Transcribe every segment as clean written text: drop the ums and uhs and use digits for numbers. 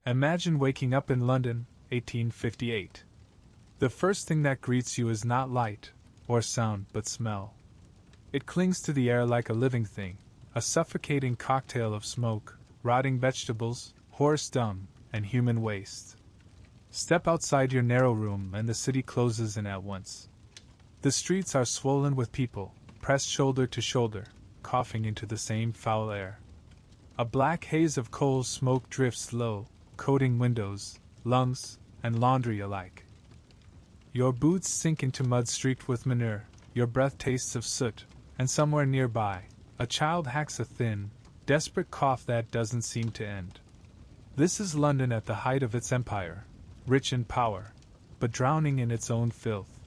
Imagine waking up in London, 1858. The first thing that greets you is not light or sound but smell. It clings to the air like a living thing, a suffocating cocktail of smoke, rotting vegetables, horse dung, and human waste. Step outside your narrow room and the city closes in at once. The streets are swollen with people, pressed shoulder to shoulder, coughing into the same foul air. A black haze of coal smoke drifts low, coating windows, lungs, and laundry alike. Your boots sink into mud streaked with manure, your breath tastes of soot, and somewhere nearby, a child hacks a thin, desperate cough that doesn't seem to end. This is London at the height of its empire, rich in power, but drowning in its own filth.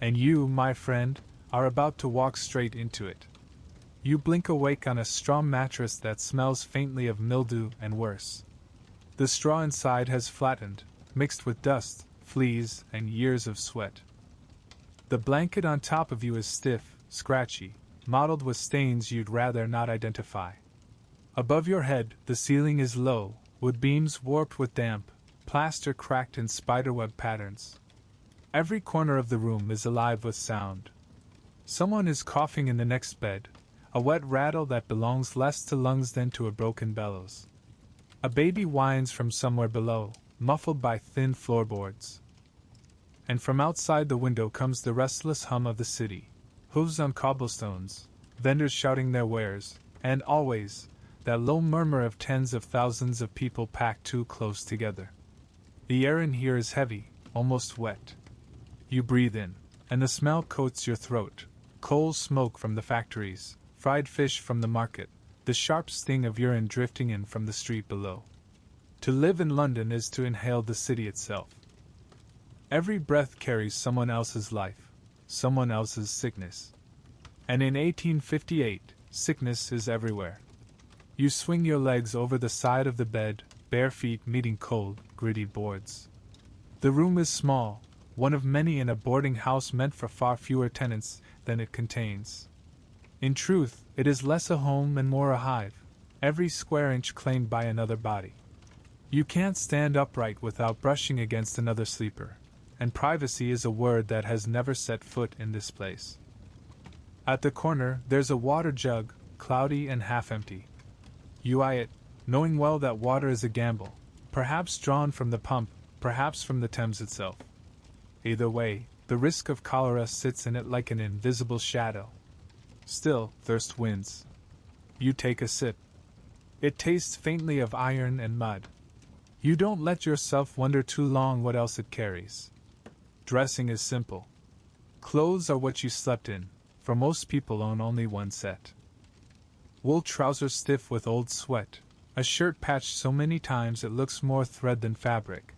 And you, my friend, are about to walk straight into it. You blink awake on a straw mattress that smells faintly of mildew and worse. The straw inside has flattened, mixed with dust, fleas, and years of sweat. The blanket on top of you is stiff, scratchy, mottled with stains you'd rather not identify. Above your head, the ceiling is low, wood beams warped with damp, plaster cracked in spiderweb patterns. Every corner of the room is alive with sound. Someone is coughing in the next bed, a wet rattle that belongs less to lungs than to a broken bellows. A baby whines from somewhere below, muffled by thin floorboards. And from outside the window comes the restless hum of the city, hooves on cobblestones, vendors shouting their wares, and always, that low murmur of tens of thousands of people packed too close together. The air in here is heavy, almost wet. You breathe in, and the smell coats your throat, coal smoke from the factories, fried fish from the market, the sharp sting of urine drifting in from the street below. To live in London is to inhale the city itself. Every breath carries someone else's life, someone else's sickness. And in 1858, sickness is everywhere. You swing your legs over the side of the bed, bare feet meeting cold, gritty boards. The room is small, one of many in a boarding house meant for far fewer tenants than it contains. In truth, it is less a home and more a hive, every square inch claimed by another body. You can't stand upright without brushing against another sleeper, and privacy is a word that has never set foot in this place. At the corner, there's a water jug, cloudy and half-empty. You eye it, knowing well that water is a gamble, perhaps drawn from the pump, perhaps from the Thames itself. Either way, the risk of cholera sits in it like an invisible shadow. Still, thirst wins. You take a sip. It tastes faintly of iron and mud. You don't let yourself wonder too long what else it carries. Dressing is simple. Clothes are what you slept in, for most people own only one set. Wool trousers stiff with old sweat, a shirt patched so many times it looks more thread than fabric,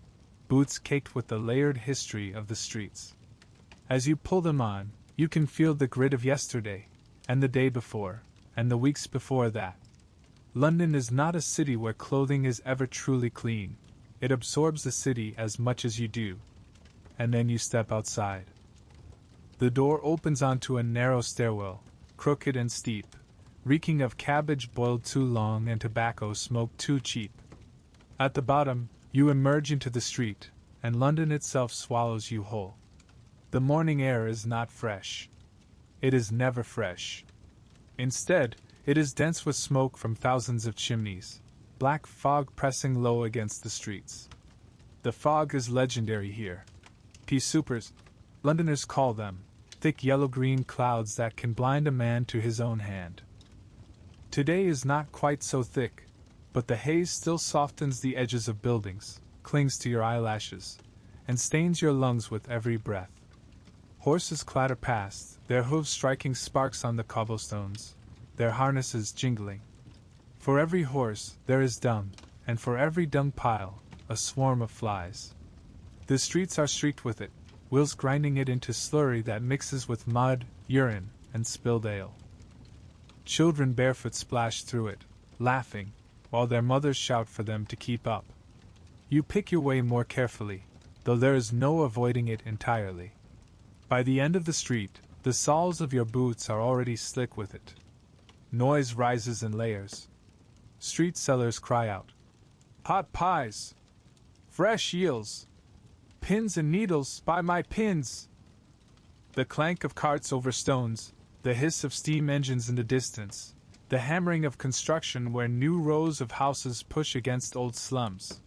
boots caked with the layered history of the streets. As you pull them on, you can feel the grit of yesterday, and the day before, and the weeks before that. London is not a city where clothing is ever truly clean. It absorbs the city as much as you do. And then you step outside. The door opens onto a narrow stairwell, crooked and steep, reeking of cabbage boiled too long and tobacco smoked too cheap. At the bottom, you emerge into the street, and London itself swallows you whole. The morning air is not fresh. It is never fresh. Instead, it is dense with smoke from thousands of chimneys, black fog pressing low against the streets. The fog is legendary here. Pea soupers, Londoners call them, thick yellow-green clouds that can blind a man to his own hand. Today is not quite so thick, but the haze still softens the edges of buildings, clings to your eyelashes, and stains your lungs with every breath. Horses clatter past, their hooves striking sparks on the cobblestones, their harnesses jingling. For every horse, there is dung, and for every dung pile, a swarm of flies. The streets are streaked with it, wheels grinding it into slurry that mixes with mud, urine, and spilled ale. Children barefoot splash through it, laughing, while their mothers shout for them to keep up. You pick your way more carefully, though there is no avoiding it entirely. By the end of the street, the soles of your boots are already slick with it. Noise rises in layers. Street sellers cry out, "Hot pies! Fresh eels! Pins and needles, by my pins! The clank of carts over stones, the hiss of steam engines in the distance, the hammering of construction where new rows of houses push against old slums.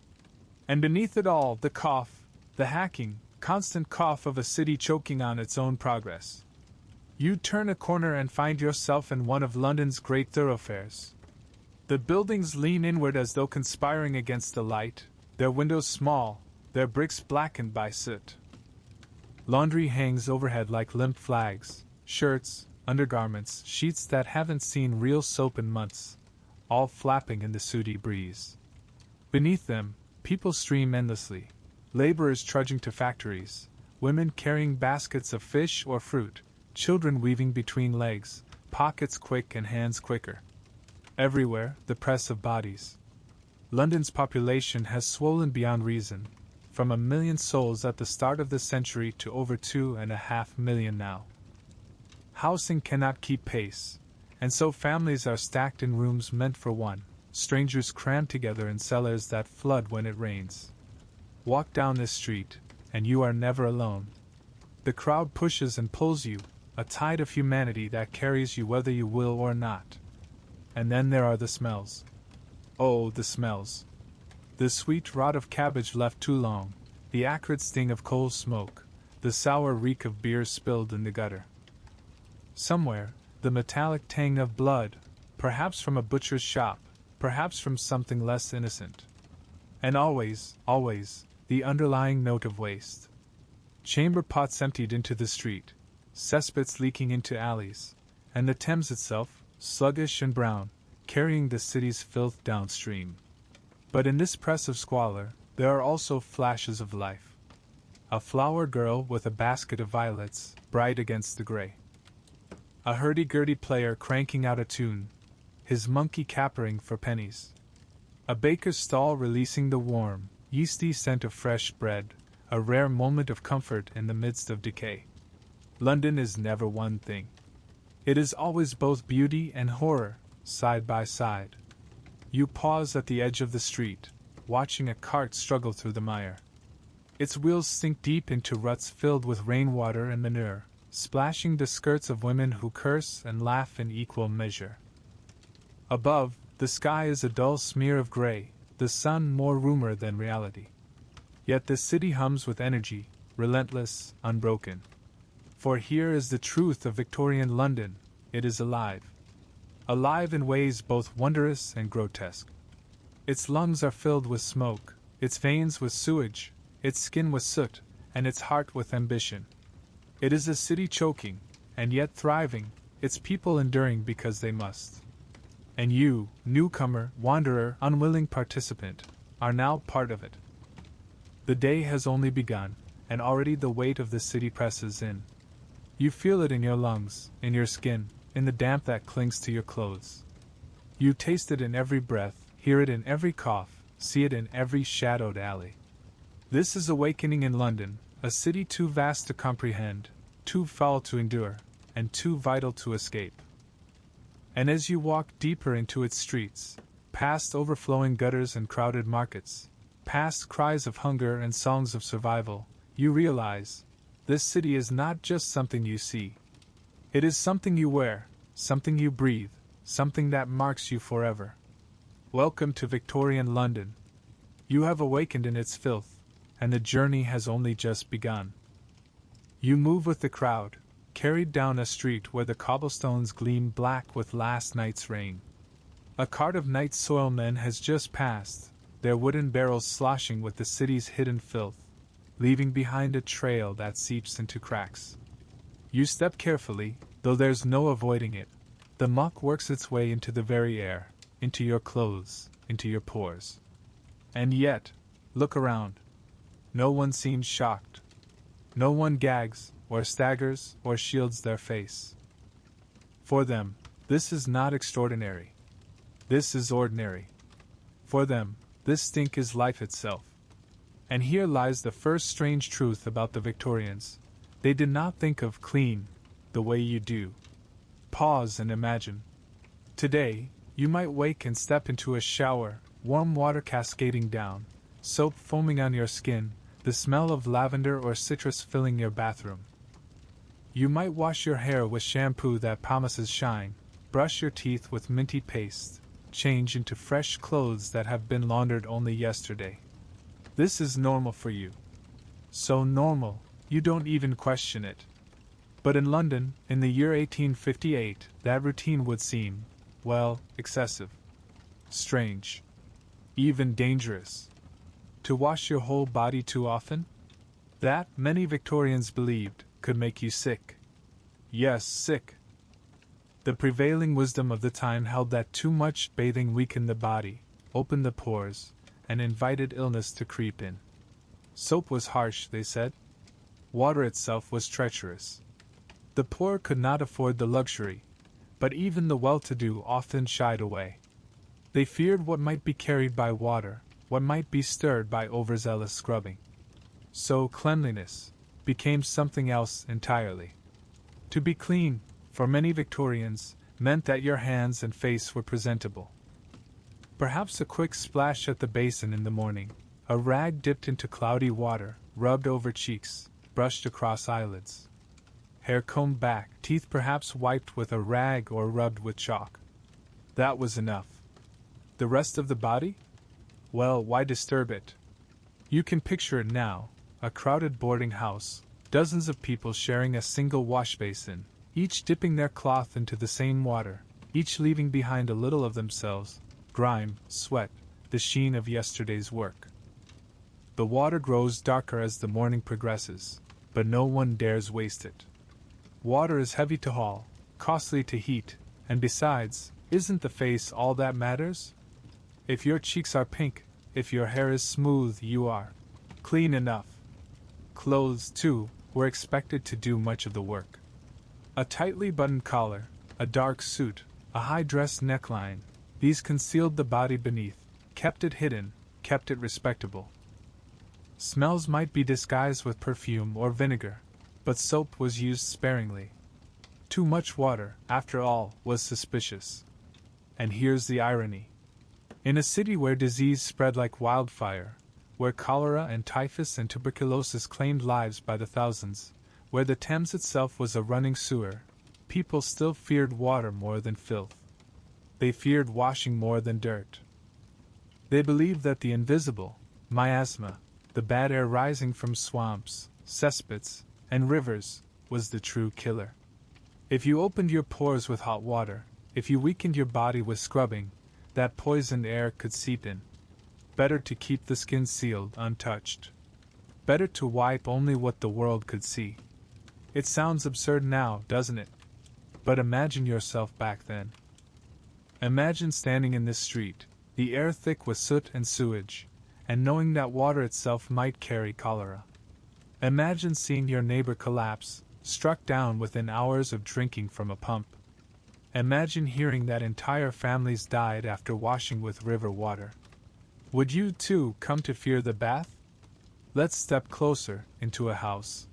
And beneath it all, the cough, the hacking, constant cough of a city choking on its own progress. You turn a corner and find yourself in one of London's great thoroughfares. The buildings lean inward as though conspiring against the light, their windows small, their bricks blackened by soot. Laundry hangs overhead like limp flags, shirts, undergarments, sheets that haven't seen real soap in months, all flapping in the sooty breeze. Beneath them, people stream endlessly, laborers trudging to factories, women carrying baskets of fish or fruit, children weaving between legs, pockets quick and hands quicker. Everywhere, the press of bodies. London's population has swollen beyond reason, from 1 million souls at the start of the century to over 2.5 million now. Housing cannot keep pace, and so families are stacked in rooms meant for one, strangers crammed together in cellars that flood when it rains. Walk down this street, and you are never alone. The crowd pushes and pulls you, a tide of humanity that carries you whether you will or not. And then there are the smells. Oh, the smells. The sweet rot of cabbage left too long, the acrid sting of coal smoke, the sour reek of beer spilled in the gutter. Somewhere, the metallic tang of blood, perhaps from a butcher's shop, perhaps from something less innocent. And always, always, the underlying note of waste. Chamber pots emptied into the street, cesspits leaking into alleys, and the Thames itself, sluggish and brown, carrying the city's filth downstream. But in this press of squalor, there are also flashes of life. A flower girl with a basket of violets, bright against the gray. A hurdy-gurdy player cranking out a tune, his monkey capering for pennies. A baker's stall releasing the warm, yeasty scent of fresh bread, a rare moment of comfort in the midst of decay. London is never one thing. It is always both beauty and horror, side by side. You pause at the edge of the street, watching a cart struggle through the mire. Its wheels sink deep into ruts filled with rainwater and manure, splashing the skirts of women who curse and laugh in equal measure. Above, the sky is a dull smear of gray, the sun more rumor than reality. Yet the city hums with energy, relentless, unbroken. For here is the truth of Victorian London, it is alive. Alive in ways both wondrous and grotesque. Its lungs are filled with smoke, its veins with sewage, its skin with soot, and its heart with ambition. It is a city choking, and yet thriving, its people enduring because they must. And you, newcomer, wanderer, unwilling participant, are now part of it. The day has only begun, and already the weight of the city presses in. You feel it in your lungs, in your skin, in the damp that clings to your clothes. You taste it in every breath, hear it in every cough, see it in every shadowed alley. This is awakening in London, a city too vast to comprehend, too foul to endure, and too vital to escape. And as you walk deeper into its streets, past overflowing gutters and crowded markets, past cries of hunger and songs of survival, you realize, this city is not just something you see. It is something you wear, something you breathe, something that marks you forever. Welcome to Victorian London. You have awakened in its filth, and the journey has only just begun. You move with the crowd, carried down a street where the cobblestones gleam black with last night's rain. A cart of night soil men has just passed, their wooden barrels sloshing with the city's hidden filth, leaving behind a trail that seeps into cracks. You step carefully, though there's no avoiding it. The muck works its way into the very air, into your clothes, into your pores. And yet, look around. No one seems shocked. No one gags, or staggers, or shields their face. For them, this is not extraordinary. This is ordinary. For them, this stink is life itself. And here lies the first strange truth about the Victorians. They did not think of clean the way you do. Pause and imagine. Today, you might wake and step into a shower, warm water cascading down, soap foaming on your skin, the smell of lavender or citrus filling your bathroom. You might wash your hair with shampoo that promises shine, brush your teeth with minty paste, change into fresh clothes that have been laundered only yesterday. This is normal for you. So normal, you don't even question it. But in London, in the year 1858, that routine would seem, well, excessive. Strange. Even dangerous. To wash your whole body too often? That, many Victorians believed, could make you sick. Yes, sick. The prevailing wisdom of the time held that too much bathing weakened the body, opened the pores, and invited illness to creep in. Soap was harsh, they said. Water itself was treacherous. The poor could not afford the luxury, but even the well-to-do often shied away. They feared what might be carried by water, what might be stirred by overzealous scrubbing. So cleanliness became something else entirely. To be clean, for many Victorians, meant that your hands and face were presentable. Perhaps a quick splash at the basin in the morning, a rag dipped into cloudy water, rubbed over cheeks, brushed across eyelids. Hair combed back, teeth perhaps wiped with a rag or rubbed with chalk. That was enough. The rest of the body? Well, why disturb it? You can picture it now, a crowded boarding house, dozens of people sharing a single wash basin, each dipping their cloth into the same water, each leaving behind a little of themselves, grime, sweat, the sheen of yesterday's work. The water grows darker as the morning progresses, but no one dares waste it. Water is heavy to haul, costly to heat, and besides, isn't the face all that matters? If your cheeks are pink, if your hair is smooth, you are clean enough. Clothes, too, were expected to do much of the work. A tightly buttoned collar, a dark suit, a high-dress neckline, these concealed the body beneath, kept it hidden, kept it respectable. Smells might be disguised with perfume or vinegar, but soap was used sparingly. Too much water, after all, was suspicious. And here's the irony. In a city where disease spread like wildfire, where cholera and typhus and tuberculosis claimed lives by the thousands, where the Thames itself was a running sewer, people still feared water more than filth. They feared washing more than dirt. They believed that the invisible, miasma, the bad air rising from swamps, cesspits, and rivers, was the true killer. If you opened your pores with hot water, if you weakened your body with scrubbing, that poisoned air could seep in. Better to keep the skin sealed, untouched. Better to wipe only what the world could see. It sounds absurd now, doesn't it? But imagine yourself back then. Imagine standing in this street, the air thick with soot and sewage, and knowing that water itself might carry cholera. Imagine seeing your neighbor collapse, struck down within hours of drinking from a pump. Imagine hearing that entire families died after washing with river water. Would you, too, come to fear the bath? Let's step closer into a house.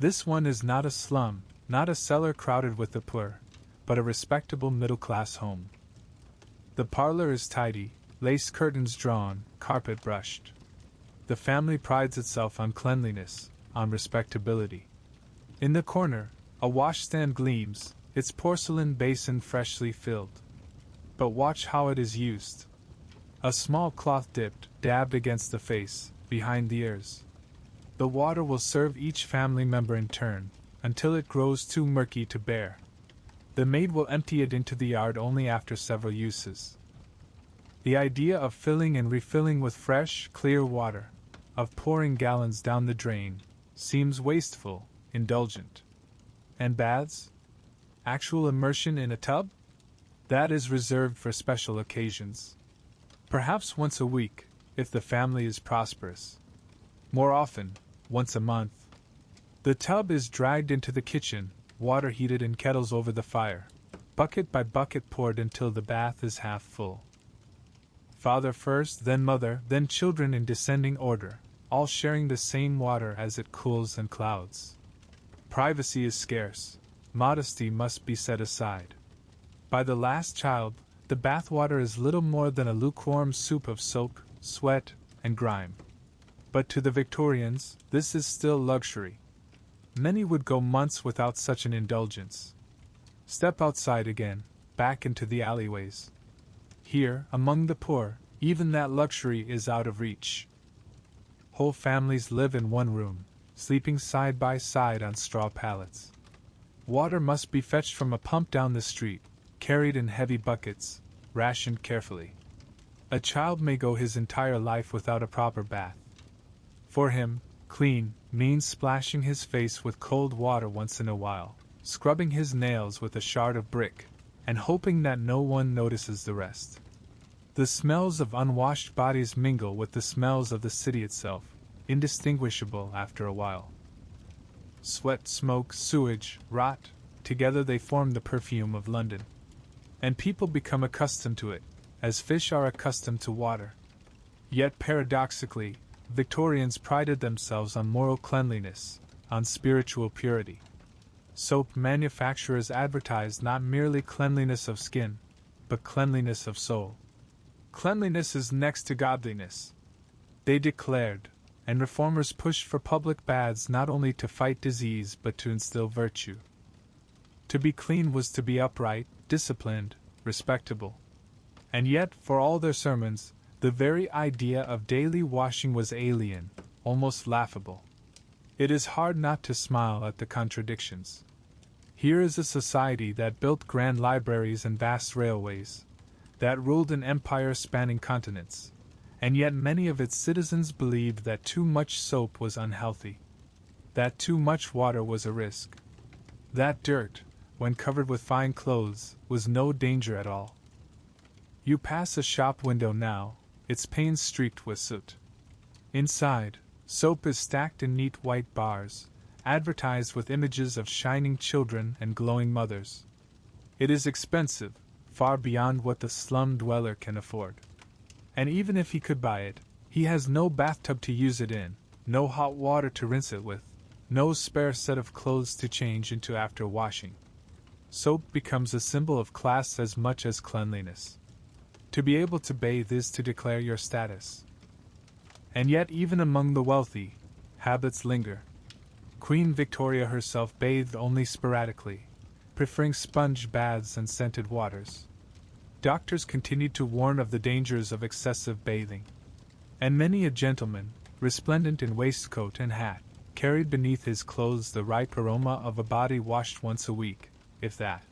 This one is not a slum, not a cellar crowded with the poor, but a respectable middle-class home. The parlor is tidy, lace curtains drawn, carpet brushed. The family prides itself on cleanliness, on respectability. In the corner, a washstand gleams, its porcelain basin freshly filled. But watch how it is used. A small cloth dipped, dabbed against the face, behind the ears. The water will serve each family member in turn, until it grows too murky to bear. The maid will empty it into the yard only after several uses. The idea of filling and refilling with fresh, clear water, of pouring gallons down the drain, seems wasteful, indulgent. And baths? Actual immersion in a tub? That is reserved for special occasions. Perhaps once a week, if the family is prosperous. More often, once a month. The tub is dragged into the kitchen, water heated in kettles over the fire, bucket by bucket poured until the bath is half full. Father first, then mother, then children in descending order, all sharing the same water as it cools and clouds. Privacy is scarce. Modesty must be set aside. By the last child, the bath water is little more than a lukewarm soup of soap, sweat, and grime. But to the Victorians, this is still luxury. Many would go months without such an indulgence. Step outside again, back into the alleyways. Here, among the poor, even that luxury is out of reach. Whole families live in one room, sleeping side by side on straw pallets. Water must be fetched from a pump down the street, carried in heavy buckets, rationed carefully. A child may go his entire life without a proper bath. For him, clean means splashing his face with cold water once in a while, scrubbing his nails with a shard of brick, and hoping that no one notices the rest. The smells of unwashed bodies mingle with the smells of the city itself, indistinguishable after a while. Sweat, smoke, sewage, rot, together they form the perfume of London. And people become accustomed to it, as fish are accustomed to water. Yet paradoxically, Victorians prided themselves on moral cleanliness, on spiritual purity. Soap manufacturers advertised not merely cleanliness of skin, but cleanliness of soul. Cleanliness is next to godliness, they declared, and reformers pushed for public baths not only to fight disease but to instill virtue. To be clean was to be upright, disciplined, respectable. And yet, for all their sermons, the very idea of daily washing was alien, almost laughable. It is hard not to smile at the contradictions. Here is a society that built grand libraries and vast railways, that ruled an empire spanning continents, and yet many of its citizens believed that too much soap was unhealthy, that too much water was a risk, that dirt, when covered with fine clothes, was no danger at all. You pass a shop window now, its panes streaked with soot. Inside, soap is stacked in neat white bars, advertised with images of shining children and glowing mothers. It is expensive, far beyond what the slum dweller can afford. And even if he could buy it, he has no bathtub to use it in, no hot water to rinse it with, no spare set of clothes to change into after washing. Soap becomes a symbol of class as much as cleanliness. To be able to bathe is to declare your status. And yet even among the wealthy, habits linger. Queen Victoria herself bathed only sporadically, preferring sponge baths and scented waters. Doctors continued to warn of the dangers of excessive bathing. And many a gentleman, resplendent in waistcoat and hat, carried beneath his clothes the ripe aroma of a body washed once a week, if that.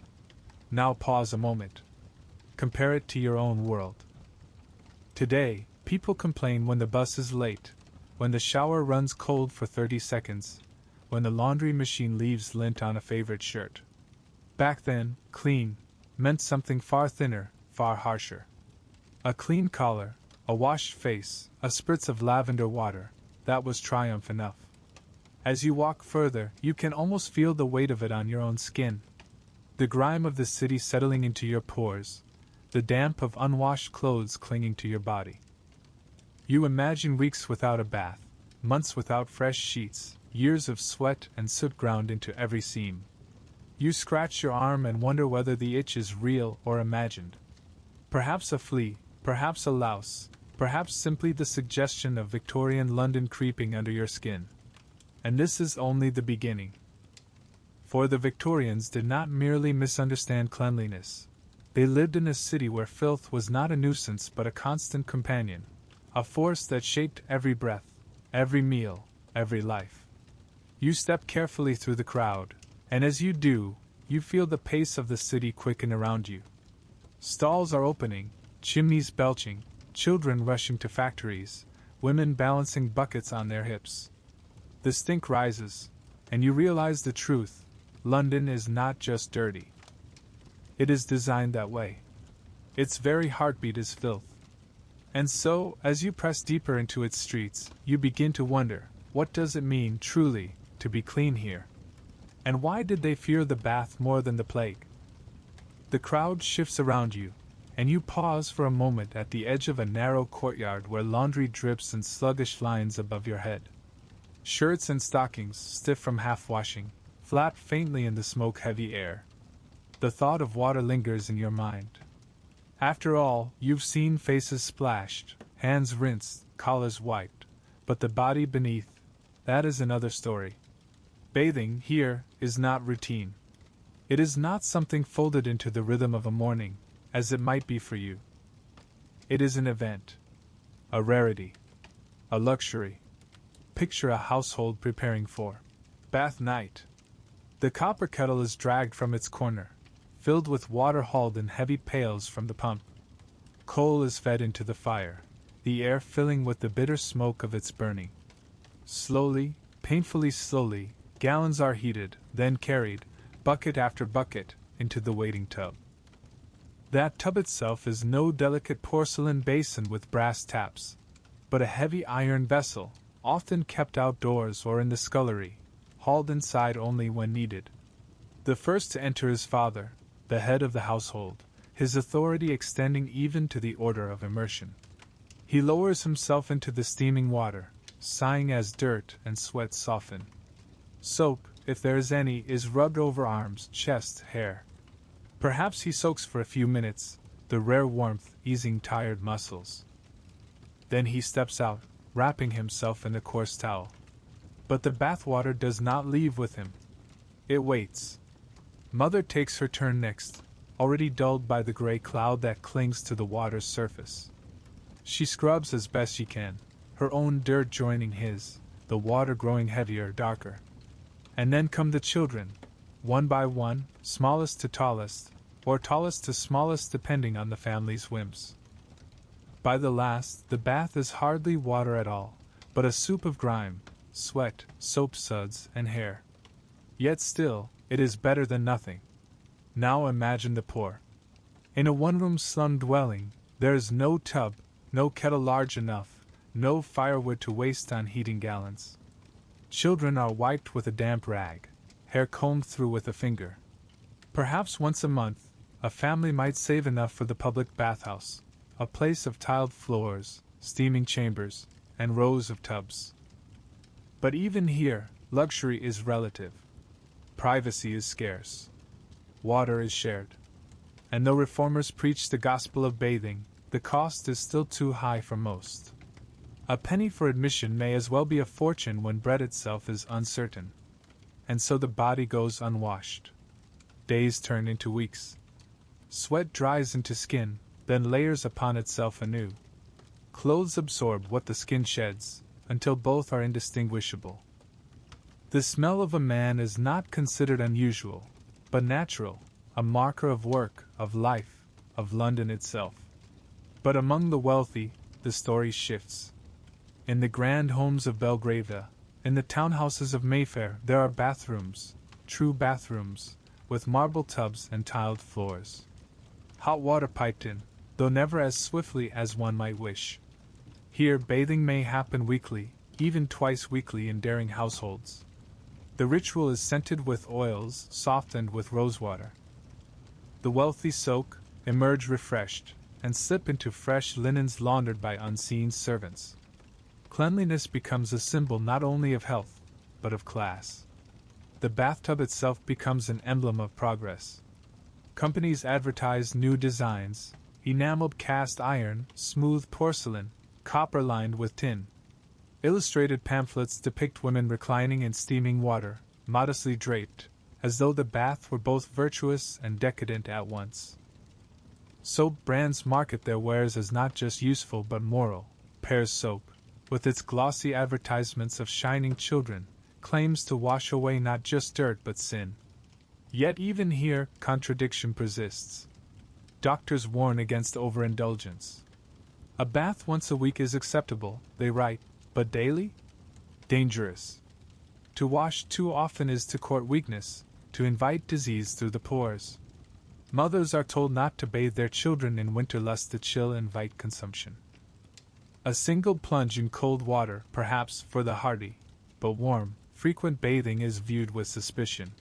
Now pause a moment. Compare it to your own world. Today, people complain when the bus is late, when the shower runs cold for 30 seconds, when the laundry machine leaves lint on a favorite shirt. Back then, clean meant something far thinner, far harsher. A clean collar, a washed face, a spritz of lavender water, that was triumph enough. As you walk further, you can almost feel the weight of it on your own skin. The grime of the city settling into your pores, the damp of unwashed clothes clinging to your body. You imagine weeks without a bath, months without fresh sheets, years of sweat and soot ground into every seam. You scratch your arm and wonder whether the itch is real or imagined. Perhaps a flea, perhaps a louse, perhaps simply the suggestion of Victorian London creeping under your skin. And this is only the beginning. For the Victorians did not merely misunderstand cleanliness. They lived in a city where filth was not a nuisance but a constant companion, a force that shaped every breath, every meal, every life. You step carefully through the crowd, and as you do, you feel the pace of the city quicken around you. Stalls are opening, chimneys belching, children rushing to factories, women balancing buckets on their hips. The stink rises, and you realize the truth: London is not just dirty. It is designed that way. Its very heartbeat is filth. And so, as you press deeper into its streets, you begin to wonder, what does it mean, truly, to be clean here? And why did they fear the bath more than the plague? The crowd shifts around you, and you pause for a moment at the edge of a narrow courtyard where laundry drips in sluggish lines above your head. Shirts and stockings, stiff from half-washing, flap faintly in the smoke-heavy air. The thought of water lingers in your mind. After all, you've seen faces splashed, hands rinsed, collars wiped, but the body beneath, that is another story. Bathing, here, is not routine. It is not something folded into the rhythm of a morning, as it might be for you. It is an event. A rarity. A luxury. Picture a household preparing for bath night. The copper kettle is dragged from its corner, filled with water hauled in heavy pails from the pump. Coal is fed into the fire, the air filling with the bitter smoke of its burning. Slowly, painfully slowly, gallons are heated, then carried, bucket after bucket, into the waiting tub. That tub itself is no delicate porcelain basin with brass taps, but a heavy iron vessel, often kept outdoors or in the scullery, hauled inside only when needed. The first to enter is father, the head of the household, his authority extending even to the order of immersion. He lowers himself into the steaming water, sighing as dirt and sweat soften. Soap, if there is any, is rubbed over arms, chest, hair. Perhaps he soaks for a few minutes, the rare warmth easing tired muscles. Then he steps out, wrapping himself in a coarse towel. But the bathwater does not leave with him. It waits. Mother takes her turn next, already dulled by the gray cloud that clings to the water's surface. She scrubs as best she can, her own dirt joining his, the water growing heavier, darker. And then come the children, one by one, smallest to tallest, or tallest to smallest depending on the family's whims. By the last, the bath is hardly water at all, but a soup of grime, sweat, soap suds, and hair. Yet still, it is better than nothing. Now imagine the poor. In a one-room slum dwelling, there is no tub, no kettle large enough, no firewood to waste on heating gallons. Children are wiped with a damp rag, hair combed through with a finger. Perhaps once a month, a family might save enough for the public bathhouse, a place of tiled floors, steaming chambers, and rows of tubs. But even here, luxury is relative. Privacy is scarce. Water is shared. And though reformers preach the gospel of bathing, the cost is still too high for most. A penny for admission may as well be a fortune when bread itself is uncertain. And so the body goes unwashed. Days turn into weeks. Sweat dries into skin, then layers upon itself anew. Clothes absorb what the skin sheds, until both are indistinguishable. The smell of a man is not considered unusual, but natural, a marker of work, of life, of London itself. But among the wealthy, the story shifts. In the grand homes of Belgravia, in the townhouses of Mayfair, there are bathrooms, true bathrooms, with marble tubs and tiled floors. Hot water piped in, though never as swiftly as one might wish. Here bathing may happen weekly, even twice weekly in daring households. The ritual is scented with oils, softened with rosewater. The wealthy soak, emerge refreshed, and slip into fresh linens laundered by unseen servants. Cleanliness becomes a symbol not only of health, but of class. The bathtub itself becomes an emblem of progress. Companies advertise new designs, enameled cast iron, smooth porcelain, copper lined with tin. Illustrated pamphlets depict women reclining in steaming water, modestly draped, as though the bath were both virtuous and decadent at once. Soap brands market their wares as not just useful but moral. Pear's soap, with its glossy advertisements of shining children, claims to wash away not just dirt but sin. Yet even here, contradiction persists. Doctors warn against overindulgence. A bath once a week is acceptable, they write, but daily? Dangerous. To wash too often is to court weakness, to invite disease through the pores. Mothers are told not to bathe their children in winter lest the chill invite consumption. A single plunge in cold water, perhaps for the hardy, but warm, frequent bathing is viewed with suspicion.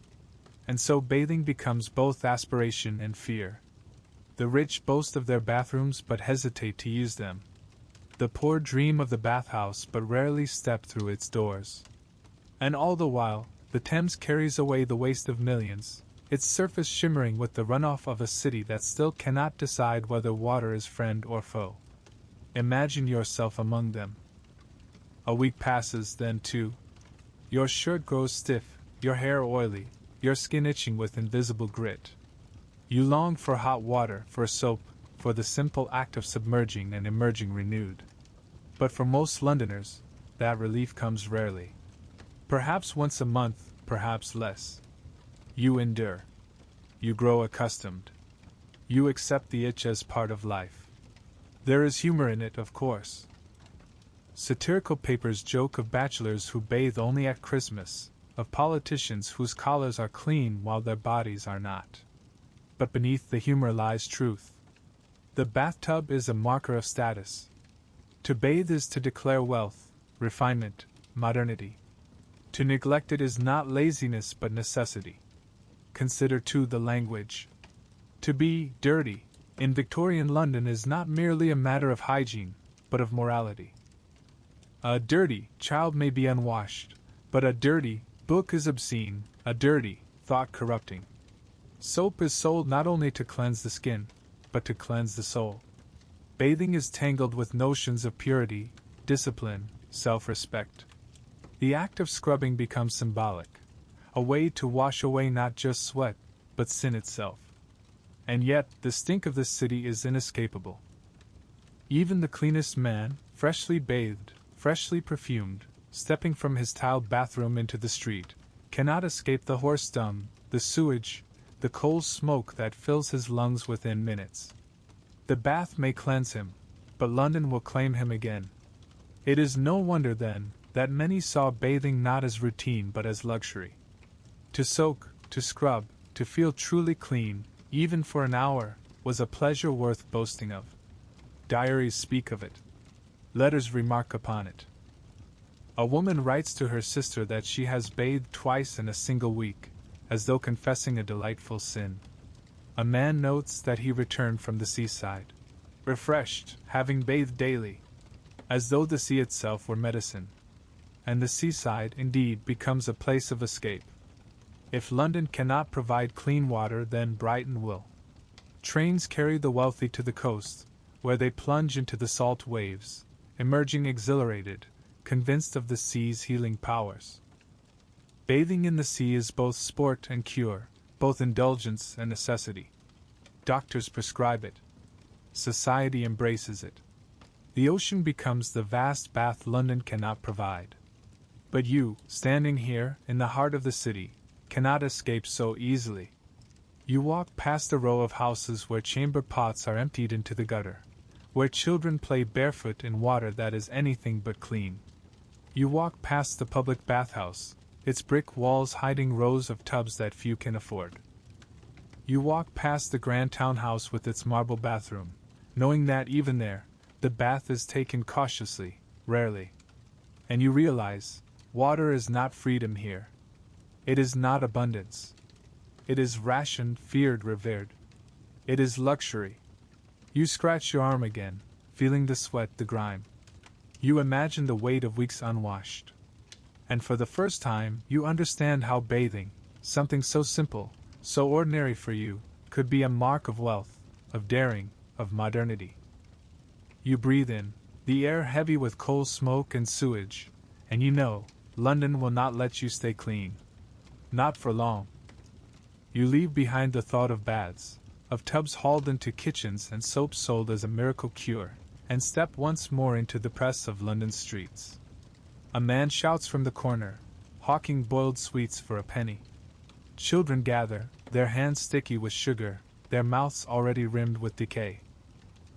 And so bathing becomes both aspiration and fear. The rich boast of their bathrooms but hesitate to use them. The poor dream of the bathhouse but rarely step through its doors. And all the while, the Thames carries away the waste of millions, its surface shimmering with the runoff of a city that still cannot decide whether water is friend or foe. Imagine yourself among them. A week passes, then two. Your shirt grows stiff, your hair oily, your skin itching with invisible grit. You long for hot water, for soap, for the simple act of submerging and emerging renewed. But for most Londoners, that relief comes rarely. Perhaps once a month, perhaps less. You endure. You grow accustomed. You accept the itch as part of life. There is humor in it, of course. Satirical papers joke of bachelors who bathe only at Christmas, of politicians whose collars are clean while their bodies are not. But beneath the humor lies truth. The bathtub is a marker of status. To bathe is to declare wealth, refinement, modernity. To neglect it is not laziness but necessity. Consider too the language. To be dirty in Victorian London is not merely a matter of hygiene, but of morality. A dirty child may be unwashed, but a dirty book is obscene, a dirty thought corrupting. Soap is sold not only to cleanse the skin, but to cleanse the soul. Bathing is tangled with notions of purity, discipline, self-respect. The act of scrubbing becomes symbolic, a way to wash away not just sweat, but sin itself. And yet, the stink of this city is inescapable. Even the cleanest man, freshly bathed, freshly perfumed, stepping from his tiled bathroom into the street, cannot escape the horse dung, the sewage, the coal smoke that fills his lungs within minutes. The bath may cleanse him, but London will claim him again. It is no wonder, then, that many saw bathing not as routine but as luxury. To soak, to scrub, to feel truly clean, even for an hour, was a pleasure worth boasting of. Diaries speak of it. Letters remark upon it. A woman writes to her sister that she has bathed twice in a single week, as though confessing a delightful sin. A man notes that he returned from the seaside, refreshed, having bathed daily, as though the sea itself were medicine. And the seaside, indeed, becomes a place of escape. If London cannot provide clean water, then Brighton will. Trains carry the wealthy to the coast, where they plunge into the salt waves, emerging exhilarated, convinced of the sea's healing powers. Bathing in the sea is both sport and cure, both indulgence and necessity. Doctors prescribe it. Society embraces it. The ocean becomes the vast bath London cannot provide. But you, standing here, in the heart of the city, cannot escape so easily. You walk past a row of houses where chamber pots are emptied into the gutter, where children play barefoot in water that is anything but clean. You walk past the public bathhouse, its brick walls hiding rows of tubs that few can afford. You walk past the grand townhouse with its marble bathroom, knowing that even there, the bath is taken cautiously, rarely. And you realize, water is not freedom here. It is not abundance. It is rationed, feared, revered. It is luxury. You scratch your arm again, feeling the sweat, the grime. You imagine the weight of weeks unwashed. And for the first time, you understand how bathing, something so simple, so ordinary for you, could be a mark of wealth, of daring, of modernity. You breathe in, the air heavy with coal smoke and sewage, and you know, London will not let you stay clean. Not for long. You leave behind the thought of baths, of tubs hauled into kitchens and soap sold as a miracle cure, and step once more into the press of London streets. A man shouts from the corner, hawking boiled sweets for a penny. Children gather, their hands sticky with sugar, their mouths already rimmed with decay.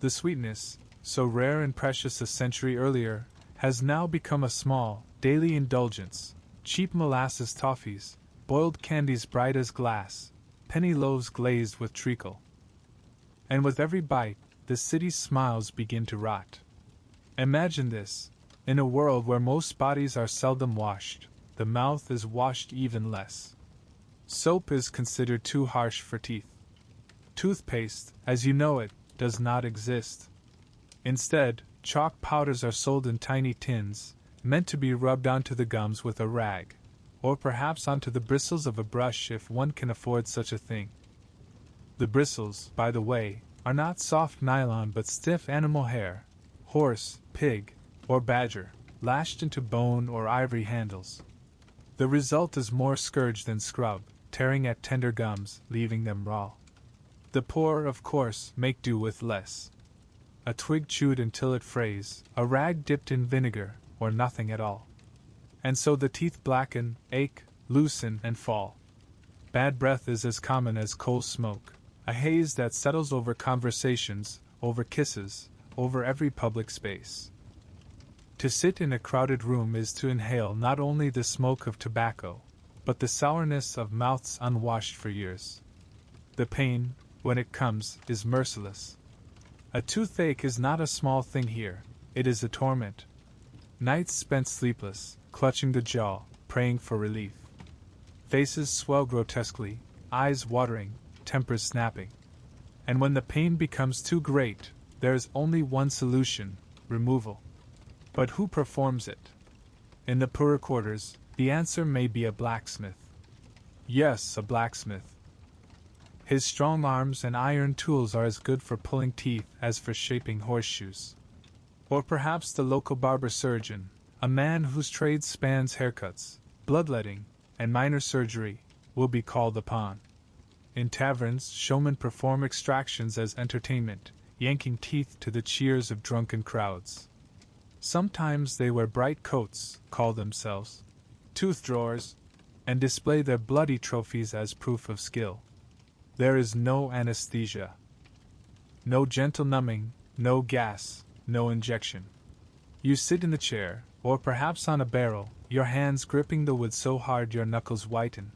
The sweetness, so rare and precious a century earlier, has now become a small, daily indulgence. Cheap molasses toffees, boiled candies bright as glass, penny loaves glazed with treacle. And with every bite, the city's smiles begin to rot. Imagine this. In a world where most bodies are seldom washed, the mouth is washed even less. Soap is considered too harsh for teeth. Toothpaste, as you know it, does not exist. Instead, chalk powders are sold in tiny tins, meant to be rubbed onto the gums with a rag, or perhaps onto the bristles of a brush if one can afford such a thing. The bristles, by the way, are not soft nylon but stiff animal hair, horse, pig, or badger. lashed into bone or ivory handles. The result is more scourge than scrub, tearing at tender gums, leaving them raw. The poor, of course, make do with less. A twig chewed until it frays, a rag dipped in vinegar, or nothing at all. And so the teeth blacken, ache, loosen, and fall. Bad breath is as common as coal smoke, a haze that settles over conversations, over kisses, over every public space. To sit in a crowded room is to inhale not only the smoke of tobacco, but the sourness of mouths unwashed for years. The pain, when it comes, is merciless. A toothache is not a small thing here, it is a torment. Nights spent sleepless, clutching the jaw, praying for relief. Faces swell grotesquely, eyes watering, tempers snapping. And when the pain becomes too great, there is only one solution: removal. But who performs it? In the poorer quarters, the answer may be a blacksmith. Yes, a blacksmith. His strong arms and iron tools are as good for pulling teeth as for shaping horseshoes. Or perhaps the local barber surgeon, a man whose trade spans haircuts, bloodletting, and minor surgery, will be called upon. In taverns, showmen perform extractions as entertainment, yanking teeth to the cheers of drunken crowds. Sometimes they wear bright coats, call themselves tooth drawers, and display their bloody trophies as proof of skill. There is no anesthesia. No gentle numbing, no gas, no injection. You sit in the chair, or perhaps on a barrel, your hands gripping the wood so hard your knuckles whiten.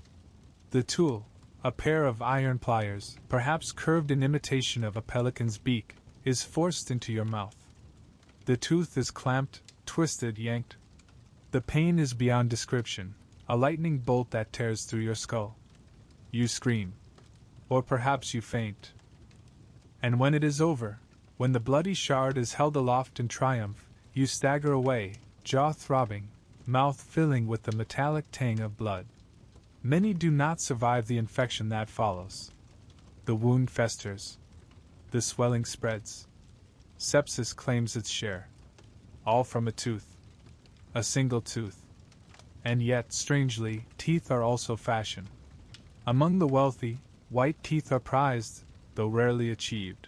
The tool, a pair of iron pliers, perhaps curved in imitation of a pelican's beak, is forced into your mouth. The tooth is clamped, twisted, yanked. The pain is beyond description, a lightning bolt that tears through your skull. You scream. Or perhaps you faint. And when it is over, when the bloody shard is held aloft in triumph, you stagger away, jaw throbbing, mouth filling with the metallic tang of blood. Many do not survive the infection that follows. The wound festers. The swelling spreads. Sepsis claims its share. All from a tooth. A single tooth. And yet, strangely, teeth are also fashion. Among the wealthy, white teeth are prized, though rarely achieved.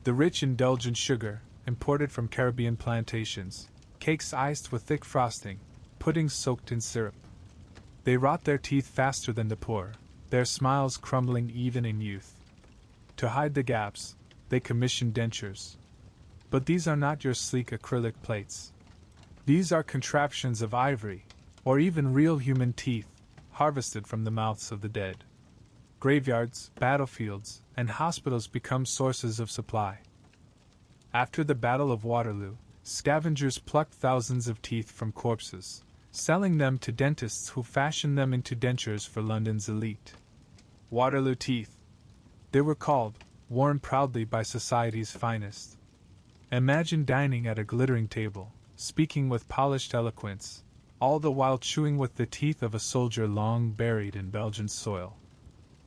The rich indulge in sugar, imported from Caribbean plantations, cakes iced with thick frosting, puddings soaked in syrup. They rot their teeth faster than the poor, their smiles crumbling even in youth. To hide the gaps, they commission dentures. But these are not your sleek acrylic plates. These are contraptions of ivory, or even real human teeth, harvested from the mouths of the dead. Graveyards, battlefields, and hospitals become sources of supply. After the Battle of Waterloo, scavengers plucked thousands of teeth from corpses, selling them to dentists who fashioned them into dentures for London's elite. Waterloo teeth. They were called, worn proudly by society's finest. Imagine dining at a glittering table, speaking with polished eloquence, all the while chewing with the teeth of a soldier long buried in Belgian soil.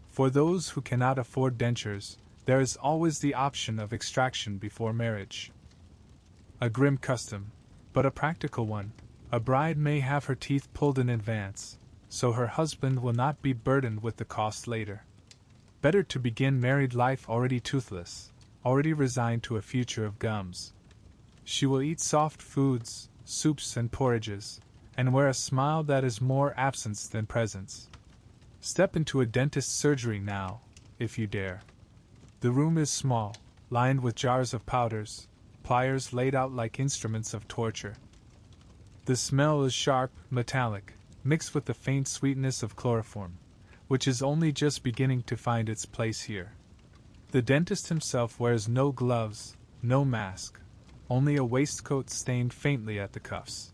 For those who cannot afford dentures, there is always the option of extraction before marriage. A grim custom, but a practical one. A bride may have her teeth pulled in advance, so her husband will not be burdened with the cost later. Better to begin married life already toothless, already resigned to a future of gums. She will eat soft foods, soups and porridges, and wear a smile that is more absence than presence. Step into a dentist's surgery now, if you dare. The room is small, lined with jars of powders, pliers laid out like instruments of torture. The smell is sharp, metallic, mixed with the faint sweetness of chloroform, which is only just beginning to find its place here. The dentist himself wears no gloves, no mask, only a waistcoat stained faintly at the cuffs.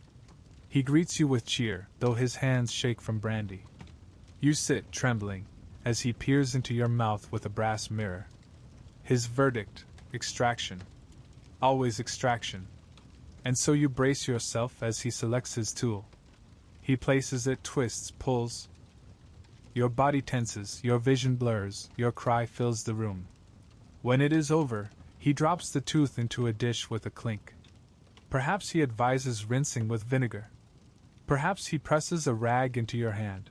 He greets you with cheer, though his hands shake from brandy. You sit, trembling, as he peers into your mouth with a brass mirror. His verdict: extraction. Always extraction. And so you brace yourself as he selects his tool. He places it, twists, pulls. Your body tenses, your vision blurs, your cry fills the room. When it is over, he drops the tooth into a dish with a clink. Perhaps he advises rinsing with vinegar. Perhaps he presses a rag into your hand.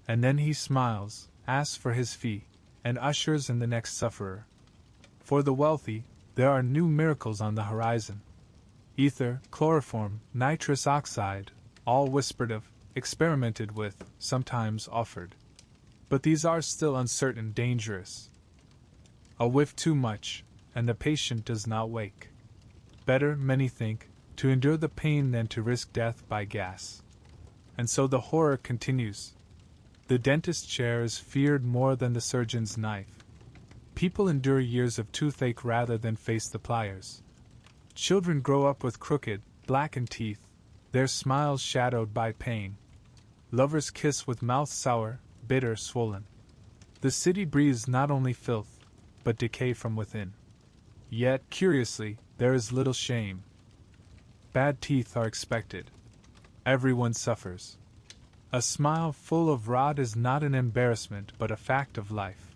And then he smiles, asks for his fee, and ushers in the next sufferer. For the wealthy, there are new miracles on the horizon. Ether, chloroform, nitrous oxide, all whispered of, experimented with, sometimes offered. But these are still uncertain, dangerous. A whiff too much, and the patient does not wake. Better, many think, to endure the pain than to risk death by gas. And so the horror continues. The dentist's chair is feared more than the surgeon's knife. People endure years of toothache rather than face the pliers. Children grow up with crooked, blackened teeth, their smiles shadowed by pain. Lovers kiss with mouths sour, bitter, swollen. The city breathes not only filth, but decay from within. Yet, curiously, there is little shame. Bad teeth are expected. Everyone suffers. A smile full of rot is not an embarrassment but a fact of life.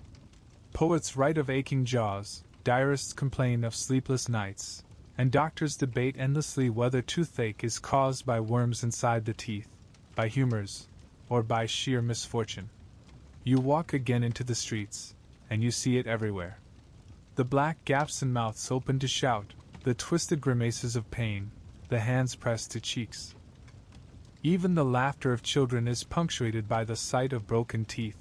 Poets write of aching jaws, diarists complain of sleepless nights, and doctors debate endlessly whether toothache is caused by worms inside the teeth, by humors, or by sheer misfortune. You walk again into the streets, and you see it everywhere. The black gaps in mouths open to shout, the twisted grimaces of pain, the hands pressed to cheeks. Even the laughter of children is punctuated by the sight of broken teeth.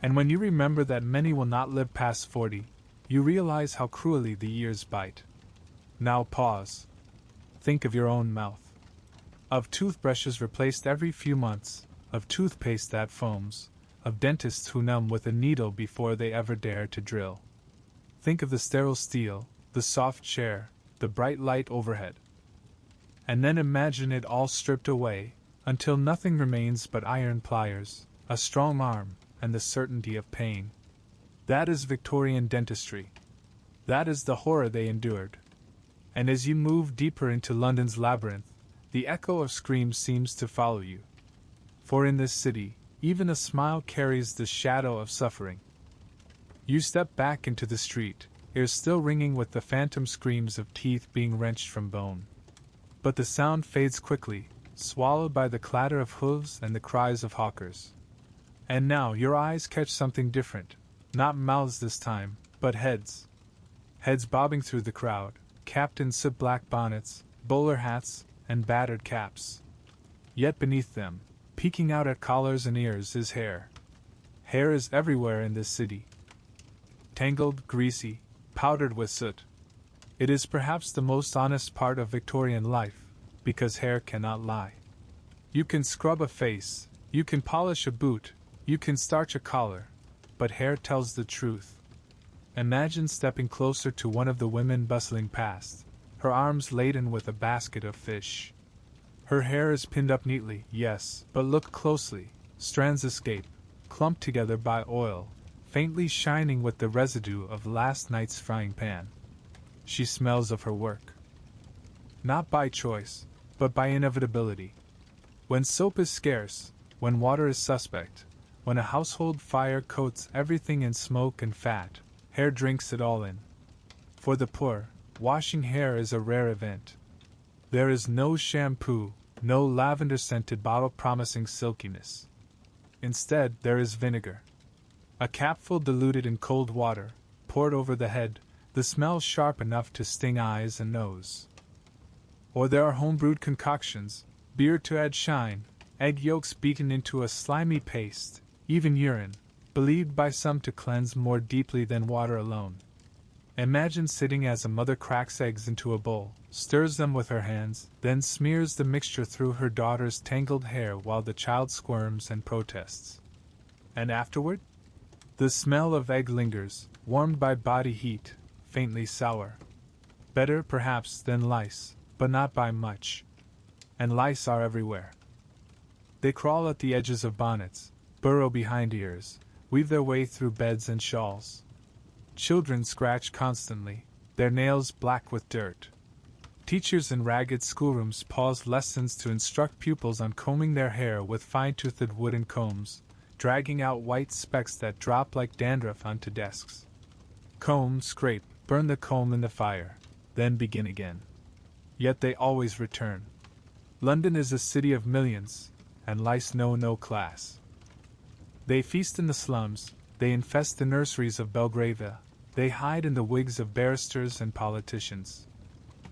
And when you remember that many will not live past 40, you realize how cruelly the years bite. Now pause. Think of your own mouth. Of toothbrushes replaced every few months, of toothpaste that foams, of dentists who numb with a needle before they ever dare to drill. Think of the sterile steel, the soft chair, the bright light overhead. And then imagine it all stripped away, until nothing remains but iron pliers, a strong arm, and the certainty of pain. That is Victorian dentistry. That is the horror they endured. And as you move deeper into London's labyrinth, the echo of screams seems to follow you. For in this city, even a smile carries the shadow of suffering. You step back into the street, ears still ringing with the phantom screams of teeth being wrenched from bone. But the sound fades quickly, swallowed by the clatter of hooves and the cries of hawkers. And now your eyes catch something different, not mouths this time, but heads. Heads bobbing through the crowd, capped in soot-black bonnets, bowler hats, and battered caps. Yet beneath them, peeking out at collars and ears, is hair. Hair is everywhere in this city. Tangled, greasy, powdered with soot. It is perhaps the most honest part of Victorian life, because hair cannot lie. You can scrub a face, you can polish a boot, you can starch a collar, but hair tells the truth. Imagine stepping closer to one of the women bustling past, her arms laden with a basket of fish. Her hair is pinned up neatly, yes, but look closely, strands escape, clumped together by oil, faintly shining with the residue of last night's frying pan. She smells of her work. Not by choice, but by inevitability. When soap is scarce, when water is suspect, when a household fire coats everything in smoke and fat, hair drinks it all in. For the poor, washing hair is a rare event. There is no shampoo, no lavender-scented bottle promising silkiness. Instead, there is vinegar. A capful diluted in cold water, poured over the head, the smell sharp enough to sting eyes and nose. Or there are home-brewed concoctions, beer to add shine, egg yolks beaten into a slimy paste, even urine, believed by some to cleanse more deeply than water alone. Imagine sitting as a mother cracks eggs into a bowl, stirs them with her hands, then smears the mixture through her daughter's tangled hair while the child squirms and protests. And afterward? The smell of egg lingers, warmed by body heat, faintly sour. Better, perhaps, than lice, but not by much. And lice are everywhere. They crawl at the edges of bonnets, burrow behind ears, weave their way through beds and shawls. Children scratch constantly, their nails black with dirt. Teachers in ragged schoolrooms pause lessons to instruct pupils on combing their hair with fine-toothed wooden combs, dragging out white specks that drop like dandruff onto desks. Comb, scrape, burn the comb in the fire, then begin again. Yet they always return. London is a city of millions, and lice know no class. They feast in the slums, they infest the nurseries of Belgravia, they hide in the wigs of barristers and politicians.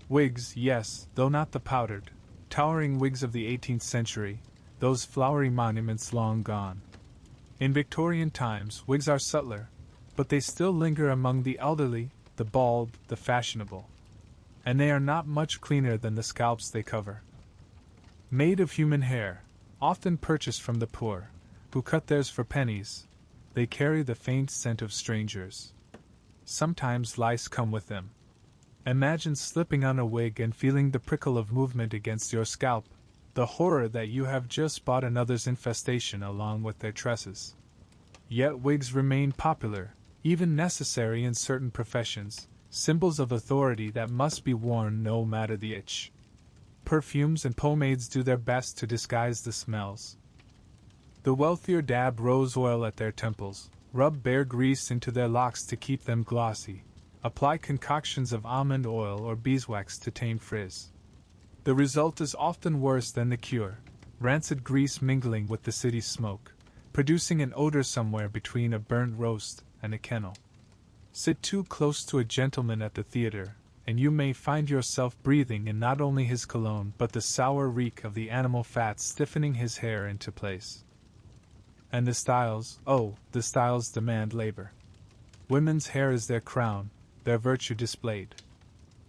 Wigs, yes, though not the powdered, towering wigs of the 18th century, those flowery monuments long gone. In Victorian times, wigs are subtler, but they still linger among the elderly, the bald, the fashionable. And they are not much cleaner than the scalps they cover. Made of human hair, often purchased from the poor, who cut theirs for pennies, they carry the faint scent of strangers. Sometimes lice come with them. Imagine slipping on a wig and feeling the prickle of movement against your scalp, the horror that you have just bought another's infestation along with their tresses. Yet wigs remain popular, even necessary in certain professions, symbols of authority that must be worn no matter the itch. Perfumes and pomades do their best to disguise the smells. The wealthier dab rose oil at their temples, rub bear grease into their locks to keep them glossy, apply concoctions of almond oil or beeswax to tame frizz. The result is often worse than the cure, rancid grease mingling with the city's smoke, producing an odor somewhere between a burnt roast and a kennel. Sit too close to a gentleman at the theater, and you may find yourself breathing in not only his cologne but the sour reek of the animal fat stiffening his hair into place. And the styles, oh, the styles demand labor. Women's hair is their crown, their virtue displayed.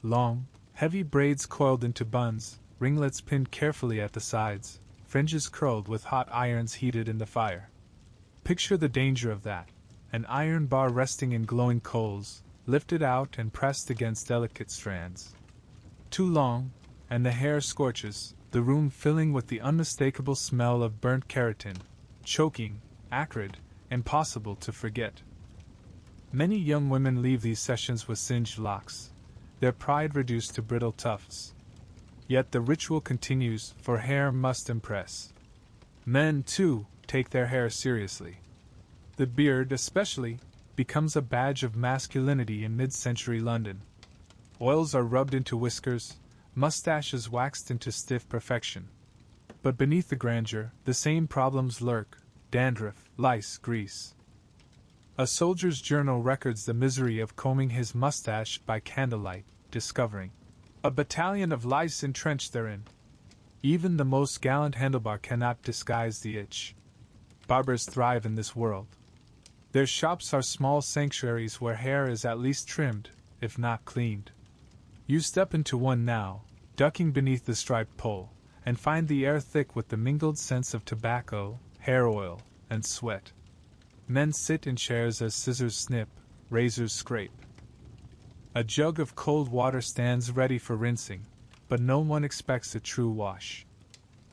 Long, heavy braids coiled into buns, ringlets pinned carefully at the sides, fringes curled with hot irons heated in the fire. Picture the danger of that. An iron bar resting in glowing coals, lifted out and pressed against delicate strands. Too long, and the hair scorches, the room filling with the unmistakable smell of burnt keratin, choking, acrid, impossible to forget. Many young women leave these sessions with singed locks, their pride reduced to brittle tufts. Yet the ritual continues, for hair must impress. Men, too, take their hair seriously. The beard, especially, becomes a badge of masculinity in mid-century London. Oils are rubbed into whiskers, mustaches waxed into stiff perfection. But beneath the grandeur, the same problems lurk: dandruff, lice, grease. A soldier's journal records the misery of combing his mustache by candlelight, discovering a battalion of lice entrenched therein. Even the most gallant handlebar cannot disguise the itch. Barbers thrive in this world. Their shops are small sanctuaries where hair is at least trimmed, if not cleaned. You step into one now, ducking beneath the striped pole, and find the air thick with the mingled scents of tobacco, hair oil, and sweat. Men sit in chairs as scissors snip, razors scrape. A jug of cold water stands ready for rinsing, but no one expects a true wash.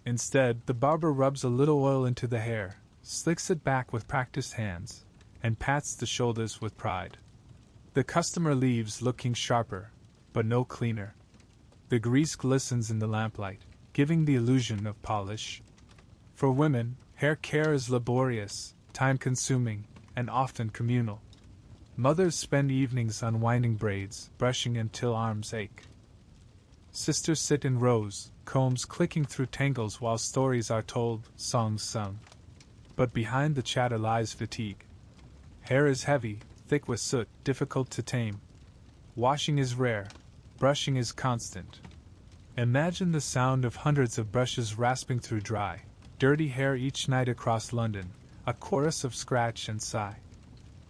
Instead, the barber rubs a little oil into the hair, slicks it back with practiced hands, and pats the shoulders with pride. The customer leaves looking sharper, but no cleaner. The grease glistens in the lamplight, giving the illusion of polish. For women, hair care is laborious, time-consuming, and often communal. Mothers spend evenings unwinding braids, brushing until arms ache. Sisters sit in rows, combs clicking through tangles while stories are told, songs sung. But behind the chatter lies fatigue. Hair is heavy, thick with soot, difficult to tame. Washing is rare, brushing is constant. Imagine the sound of hundreds of brushes rasping through dry, dirty hair each night across London, a chorus of scratch and sigh.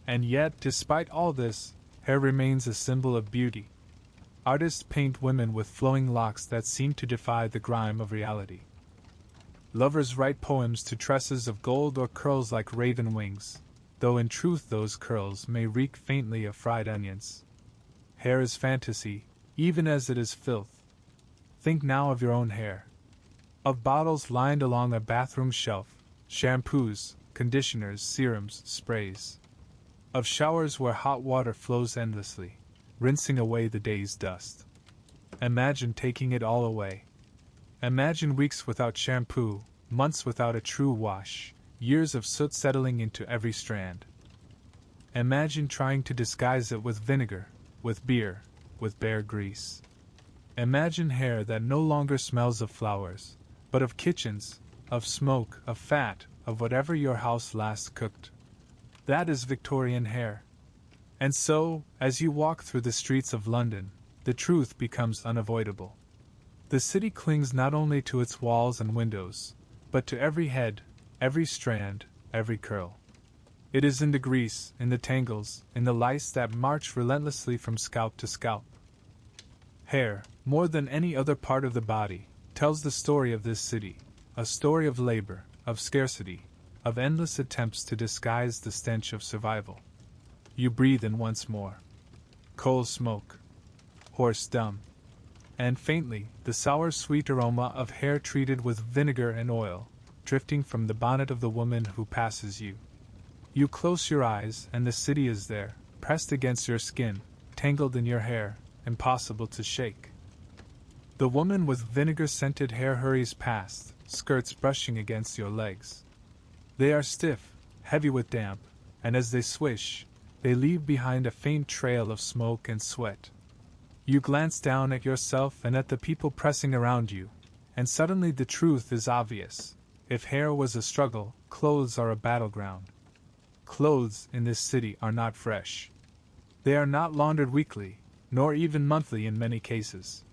And yet, despite all this, hair remains a symbol of beauty. Artists paint women with flowing locks that seem to defy the grime of reality. Lovers write poems to tresses of gold or curls like raven wings, though in truth those curls may reek faintly of fried onions. Hair is fantasy, even as it is filth. Think now of your own hair. Of bottles lined along a bathroom shelf, shampoos, conditioners, serums, sprays. Of showers where hot water flows endlessly, rinsing away the day's dust. Imagine taking it all away. Imagine weeks without shampoo, months without a true wash, years of soot settling into every strand. Imagine trying to disguise it with vinegar, with beer, with bear grease. Imagine hair that no longer smells of flowers, but of kitchens, of smoke, of fat, of whatever your house last cooked. That is Victorian hair. And so, as you walk through the streets of London, the truth becomes unavoidable. The city clings not only to its walls and windows, but to every head, every strand, every curl. It is in the grease, in the tangles, in the lice that march relentlessly from scalp to scalp. Hair, more than any other part of the body, tells the story of this city, a story of labor, of scarcity, of endless attempts to disguise the stench of survival. You breathe in once more. Coal smoke. Horse dung. And faintly, the sour sweet aroma of hair treated with vinegar and oil, drifting from the bonnet of the woman who passes you. You close your eyes, and the city is there, pressed against your skin, tangled in your hair, impossible to shake. The woman with vinegar-scented hair hurries past, skirts brushing against your legs. They are stiff, heavy with damp, and as they swish, they leave behind a faint trail of smoke and sweat. You glance down at yourself and at the people pressing around you, and suddenly the truth is obvious. If hair was a struggle, clothes are a battleground. Clothes in this city are not fresh. They are not laundered weekly, nor even monthly in many cases.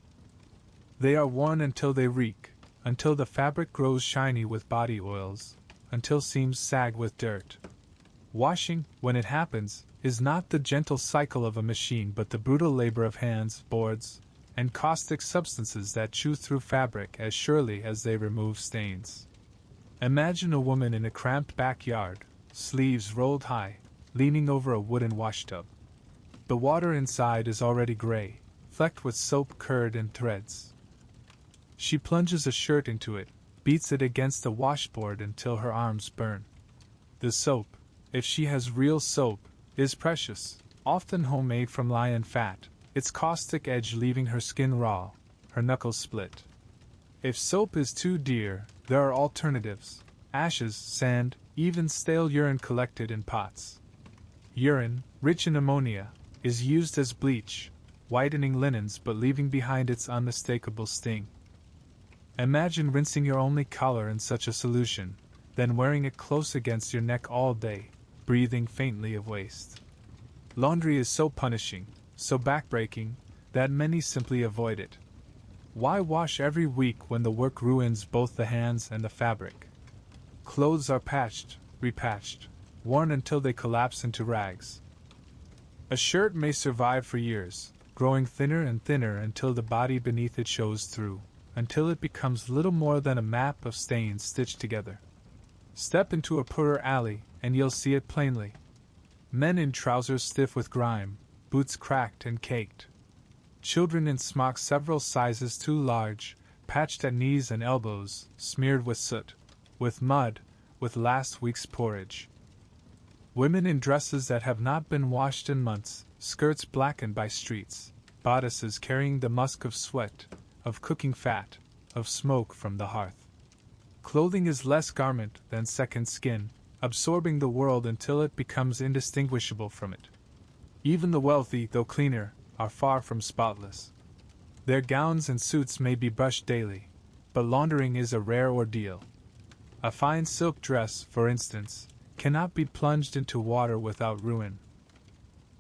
They are worn until they reek, until the fabric grows shiny with body oils, until seams sag with dirt. Washing, when it happens, is not the gentle cycle of a machine but the brutal labor of hands, boards, and caustic substances that chew through fabric as surely as they remove stains. Imagine a woman in a cramped backyard, sleeves rolled high, leaning over a wooden washtub. The water inside is already gray, flecked with soap, curd, and threads. She plunges a shirt into it, beats it against the washboard until her arms burn. The soap, if she has real soap, is precious, often homemade from lion fat, its caustic edge leaving her skin raw, her knuckles split. If soap is too dear, there are alternatives: ashes, sand, even stale urine collected in pots. Urine, rich in ammonia, is used as bleach, whitening linens but leaving behind its unmistakable sting. Imagine rinsing your only collar in such a solution, then wearing it close against your neck all day, breathing faintly of waste. Laundry is so punishing, so backbreaking, that many simply avoid it. Why wash every week when the work ruins both the hands and the fabric? Clothes are patched, repatched, worn until they collapse into rags. A shirt may survive for years, growing thinner and thinner until the body beneath it shows through, until it becomes little more than a map of stains stitched together. Step into a poorer alley, and you'll see it plainly. Men in trousers stiff with grime, boots cracked and caked. Children in smocks several sizes too large, patched at knees and elbows, smeared with soot, with mud, with last week's porridge. Women in dresses that have not been washed in months, skirts blackened by streets, bodices carrying the musk of sweat, of cooking fat, of smoke from the hearth. Clothing is less garment than second skin, absorbing the world until it becomes indistinguishable from it. Even the wealthy, though cleaner, are far from spotless. Their gowns and suits may be brushed daily, but laundering is a rare ordeal. A fine silk dress, for instance, cannot be plunged into water without ruin.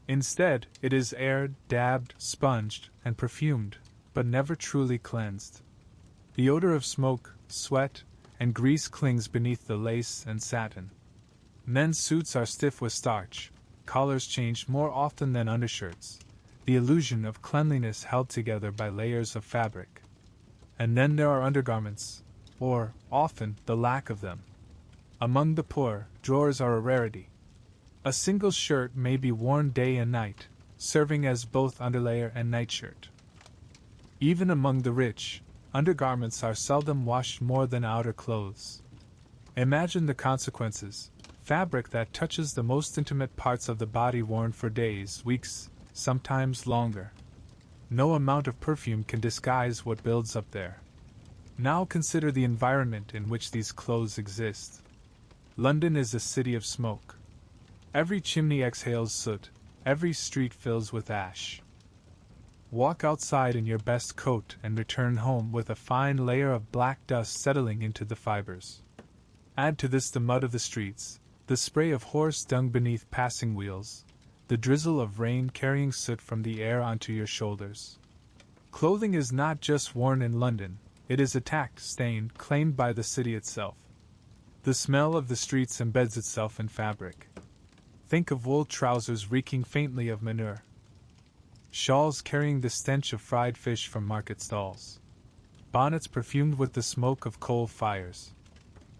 Instead, it is aired, dabbed, sponged, and perfumed, but never truly cleansed. The odor of smoke, sweat, and grease clings beneath the lace and satin. Men's suits are stiff with starch, collars changed more often than undershirts, the illusion of cleanliness held together by layers of fabric. And then there are undergarments, or, often, the lack of them. Among the poor, drawers are a rarity. A single shirt may be worn day and night, serving as both underlayer and nightshirt. Even among the rich, undergarments are seldom washed more than outer clothes. Imagine the consequences: fabric that touches the most intimate parts of the body worn for days, weeks, sometimes longer. No amount of perfume can disguise what builds up there. Now consider the environment in which these clothes exist. London is a city of smoke. Every chimney exhales soot, every street fills with ash. Walk outside in your best coat and return home with a fine layer of black dust settling into the fibers. Add to this the mud of the streets, the spray of horse dung beneath passing wheels, the drizzle of rain carrying soot from the air onto your shoulders. Clothing is not just worn in London, it is attacked, stained, claimed by the city itself. The smell of the streets embeds itself in fabric. Think of wool trousers reeking faintly of manure. Shawls carrying the stench of fried fish from market stalls. Bonnets perfumed with the smoke of coal fires.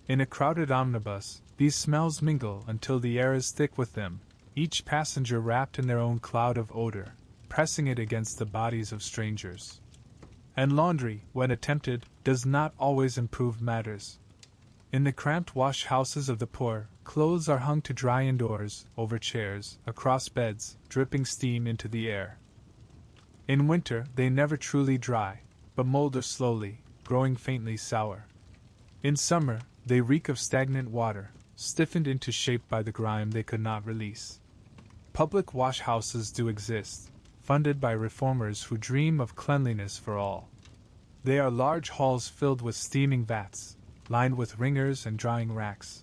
In a crowded omnibus, these smells mingle until the air is thick with them, each passenger wrapped in their own cloud of odor, pressing it against the bodies of strangers. And laundry, when attempted, does not always improve matters. In the cramped wash houses of the poor, clothes are hung to dry indoors, over chairs, across beds, dripping steam into the air. In winter, they never truly dry, but molder slowly, growing faintly sour. In summer, they reek of stagnant water, stiffened into shape by the grime they could not release. Public wash houses do exist, funded by reformers who dream of cleanliness for all. They are large halls filled with steaming vats, lined with wringers and drying racks.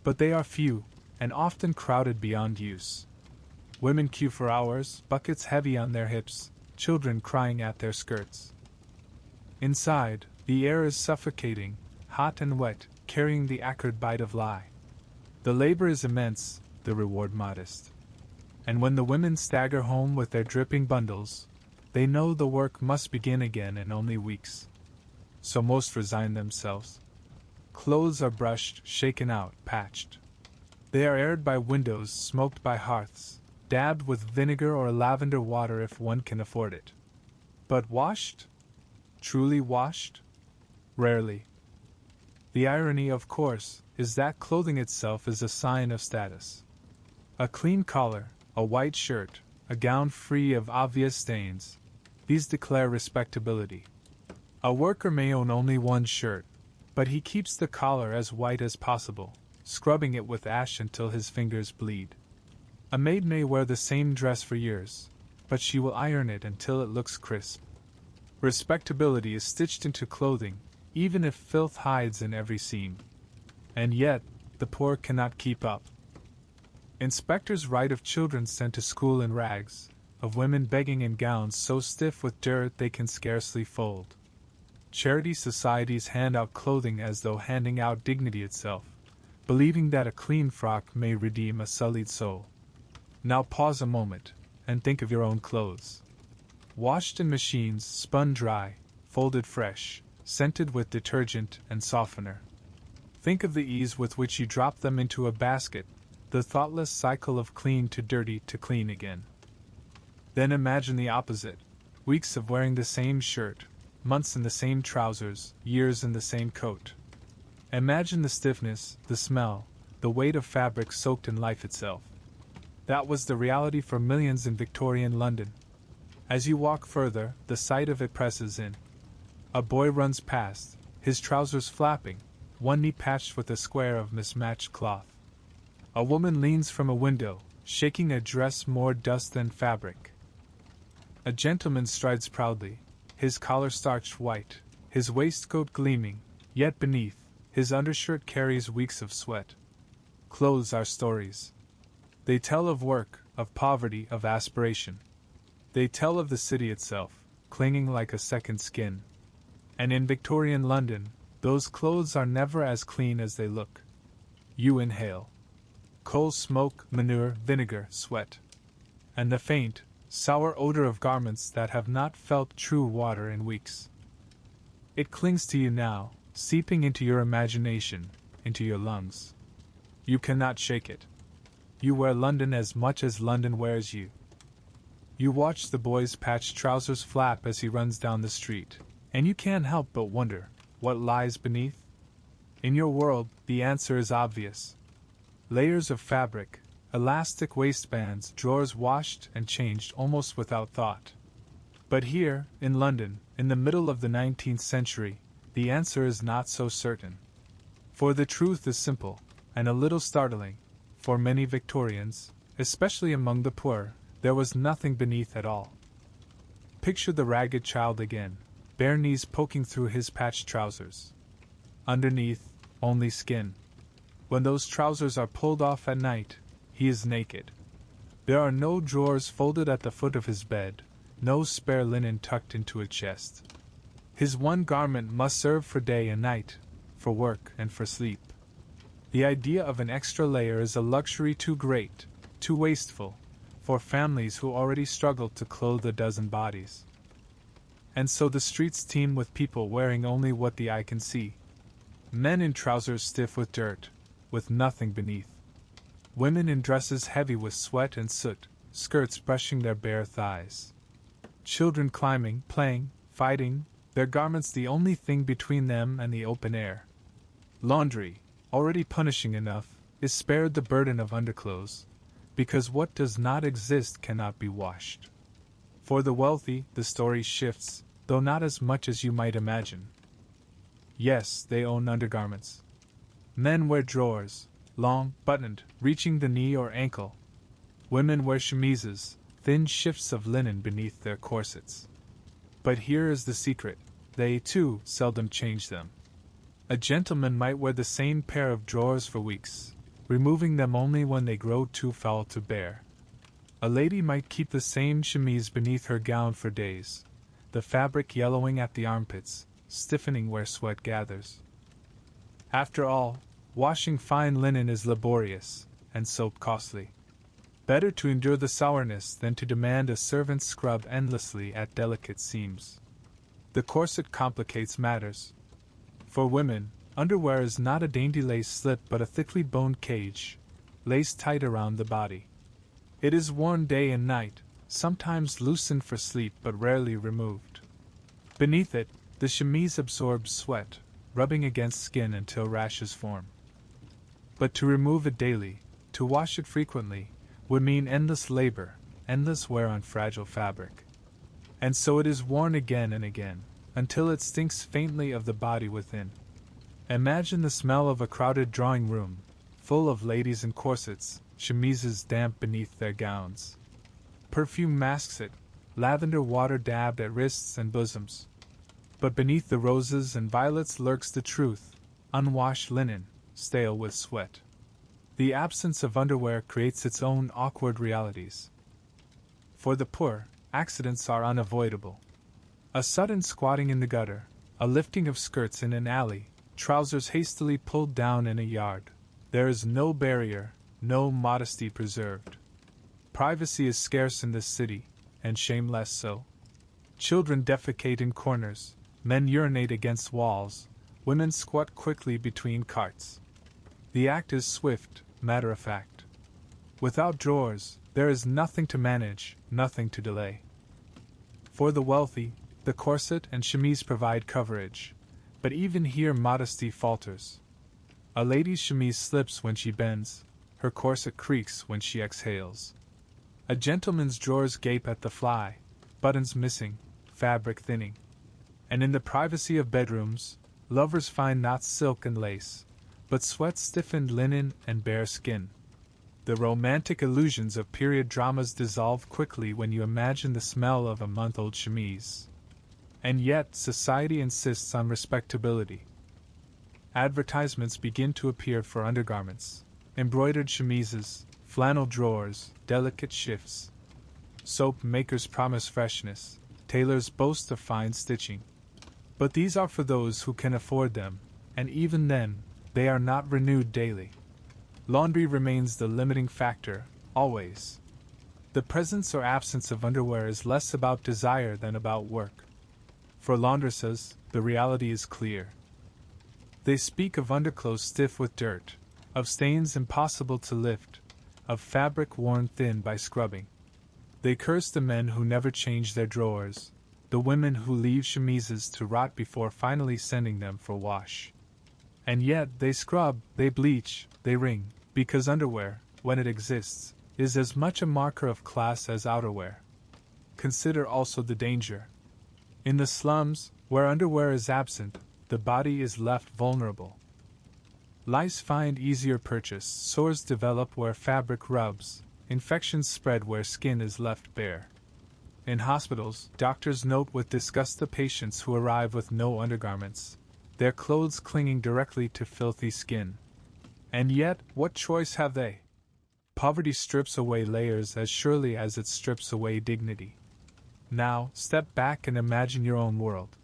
But they are few, and often crowded beyond use. Women queue for hours, buckets heavy on their hips, children crying at their skirts. Inside, the air is suffocating, hot and wet, carrying the acrid bite of lye. The labor is immense, the reward modest. And when the women stagger home with their dripping bundles, they know the work must begin again in only weeks. So most resign themselves. Clothes are brushed, shaken out, patched. They are aired by windows, smoked by hearths, dabbed with vinegar or lavender water if one can afford it. But washed? Truly washed? Rarely. The irony, of course, is that clothing itself is a sign of status. A clean collar, a white shirt, a gown free of obvious stains, these declare respectability. A worker may own only one shirt, but he keeps the collar as white as possible, scrubbing it with ash until his fingers bleed. A maid may wear the same dress for years, but she will iron it until it looks crisp. Respectability is stitched into clothing, even if filth hides in every seam. And yet, the poor cannot keep up. Inspectors write of children sent to school in rags, of women begging in gowns so stiff with dirt they can scarcely fold. Charity societies hand out clothing as though handing out dignity itself, believing that a clean frock may redeem a sullied soul. Now pause a moment, and think of your own clothes. Washed in machines, spun dry, folded fresh, scented with detergent and softener. Think of the ease with which you drop them into a basket, the thoughtless cycle of clean to dirty to clean again. Then imagine the opposite: weeks of wearing the same shirt, months in the same trousers, years in the same coat. Imagine the stiffness, the smell, the weight of fabric soaked in life itself. That was the reality for millions in Victorian London. As you walk further, the sight of it presses in. A boy runs past, his trousers flapping, one knee patched with a square of mismatched cloth. A woman leans from a window, shaking a dress more dust than fabric. A gentleman strides proudly, his collar starched white, his waistcoat gleaming, yet beneath, his undershirt carries weeks of sweat. Clothes are stories. They tell of work, of poverty, of aspiration. They tell of the city itself, clinging like a second skin. And in Victorian London, those clothes are never as clean as they look. You inhale coal smoke, manure, vinegar, sweat, and the faint, sour odor of garments that have not felt true water in weeks. It clings to you now, seeping into your imagination, into your lungs. You cannot shake it. You wear London as much as London wears you. You watch the boy's patched trousers flap as he runs down the street, and you can't help but wonder what lies beneath. In your world, the answer is obvious. Layers of fabric, elastic waistbands, drawers washed and changed almost without thought. But here, in London, in the middle of the 19th century, the answer is not so certain. For the truth is simple, and a little startling. For many Victorians, especially among the poor, there was nothing beneath at all. Picture the ragged child again, bare knees poking through his patched trousers. Underneath, only skin. When those trousers are pulled off at night, he is naked. There are no drawers folded at the foot of his bed, no spare linen tucked into a chest. His one garment must serve for day and night, for work and for sleep. The idea of an extra layer is a luxury too great, too wasteful, for families who already struggle to clothe a dozen bodies. And so the streets teem with people wearing only what the eye can see. Men in trousers stiff with dirt, with nothing beneath. Women in dresses heavy with sweat and soot, skirts brushing their bare thighs. Children climbing, playing, fighting, their garments the only thing between them and the open air. Laundry, already punishing enough, is spared the burden of underclothes, because what does not exist cannot be washed. For the wealthy, the story shifts, though not as much as you might imagine. Yes, they own undergarments. Men wear drawers, long, buttoned, reaching the knee or ankle. Women wear chemises, thin shifts of linen beneath their corsets. But here is the secret: they, too, seldom change them. A gentleman might wear the same pair of drawers for weeks, removing them only when they grow too foul to bear. A lady might keep the same chemise beneath her gown for days, the fabric yellowing at the armpits, stiffening where sweat gathers. After all, washing fine linen is laborious, and soap costly. Better to endure the sourness than to demand a servant's scrub endlessly at delicate seams. The corset complicates matters. For women, underwear is not a dainty lace slip but a thickly boned cage, laced tight around the body. It is worn day and night, sometimes loosened for sleep but rarely removed. Beneath it, the chemise absorbs sweat, rubbing against skin until rashes form. But to remove it daily, to wash it frequently, would mean endless labor, endless wear on fragile fabric. And so it is worn again and again, until it stinks faintly of the body within. Imagine the smell of a crowded drawing room, full of ladies in corsets, chemises damp beneath their gowns. Perfume masks it, lavender water dabbed at wrists and bosoms. But beneath the roses and violets lurks the truth: unwashed linen, stale with sweat. The absence of underwear creates its own awkward realities. For the poor, accidents are unavoidable. A sudden squatting in the gutter, a lifting of skirts in an alley, trousers hastily pulled down in a yard. There is no barrier, no modesty preserved. Privacy is scarce in this city, and shame less so. Children defecate in corners, men urinate against walls, women squat quickly between carts. The act is swift, matter-of-fact. Without drawers, there is nothing to manage, nothing to delay. For the wealthy, the corset and chemise provide coverage, but even here modesty falters. A lady's chemise slips when she bends, her corset creaks when she exhales. A gentleman's drawers gape at the fly, buttons missing, fabric thinning. And in the privacy of bedrooms, lovers find not silk and lace, but sweat-stiffened linen and bare skin. The romantic illusions of period dramas dissolve quickly when you imagine the smell of a month-old chemise. And yet society insists on respectability. Advertisements begin to appear for undergarments, embroidered chemises, flannel drawers, delicate shifts. Soap makers promise freshness, tailors boast of fine stitching. But these are for those who can afford them, and even then, they are not renewed daily. Laundry remains the limiting factor, always. The presence or absence of underwear is less about desire than about work. For laundresses, the reality is clear. They speak of underclothes stiff with dirt, of stains impossible to lift, of fabric worn thin by scrubbing. They curse the men who never change their drawers, the women who leave chemises to rot before finally sending them for wash. And yet they scrub, they bleach, they wring, because underwear, when it exists, is as much a marker of class as outerwear. Consider also the danger. In the slums, where underwear is absent, the body is left vulnerable. Lice find easier purchase, sores develop where fabric rubs, infections spread where skin is left bare. In hospitals, doctors note with disgust the patients who arrive with no undergarments, their clothes clinging directly to filthy skin. And yet, what choice have they? Poverty strips away layers as surely as it strips away dignity. Now, step back and imagine your own world.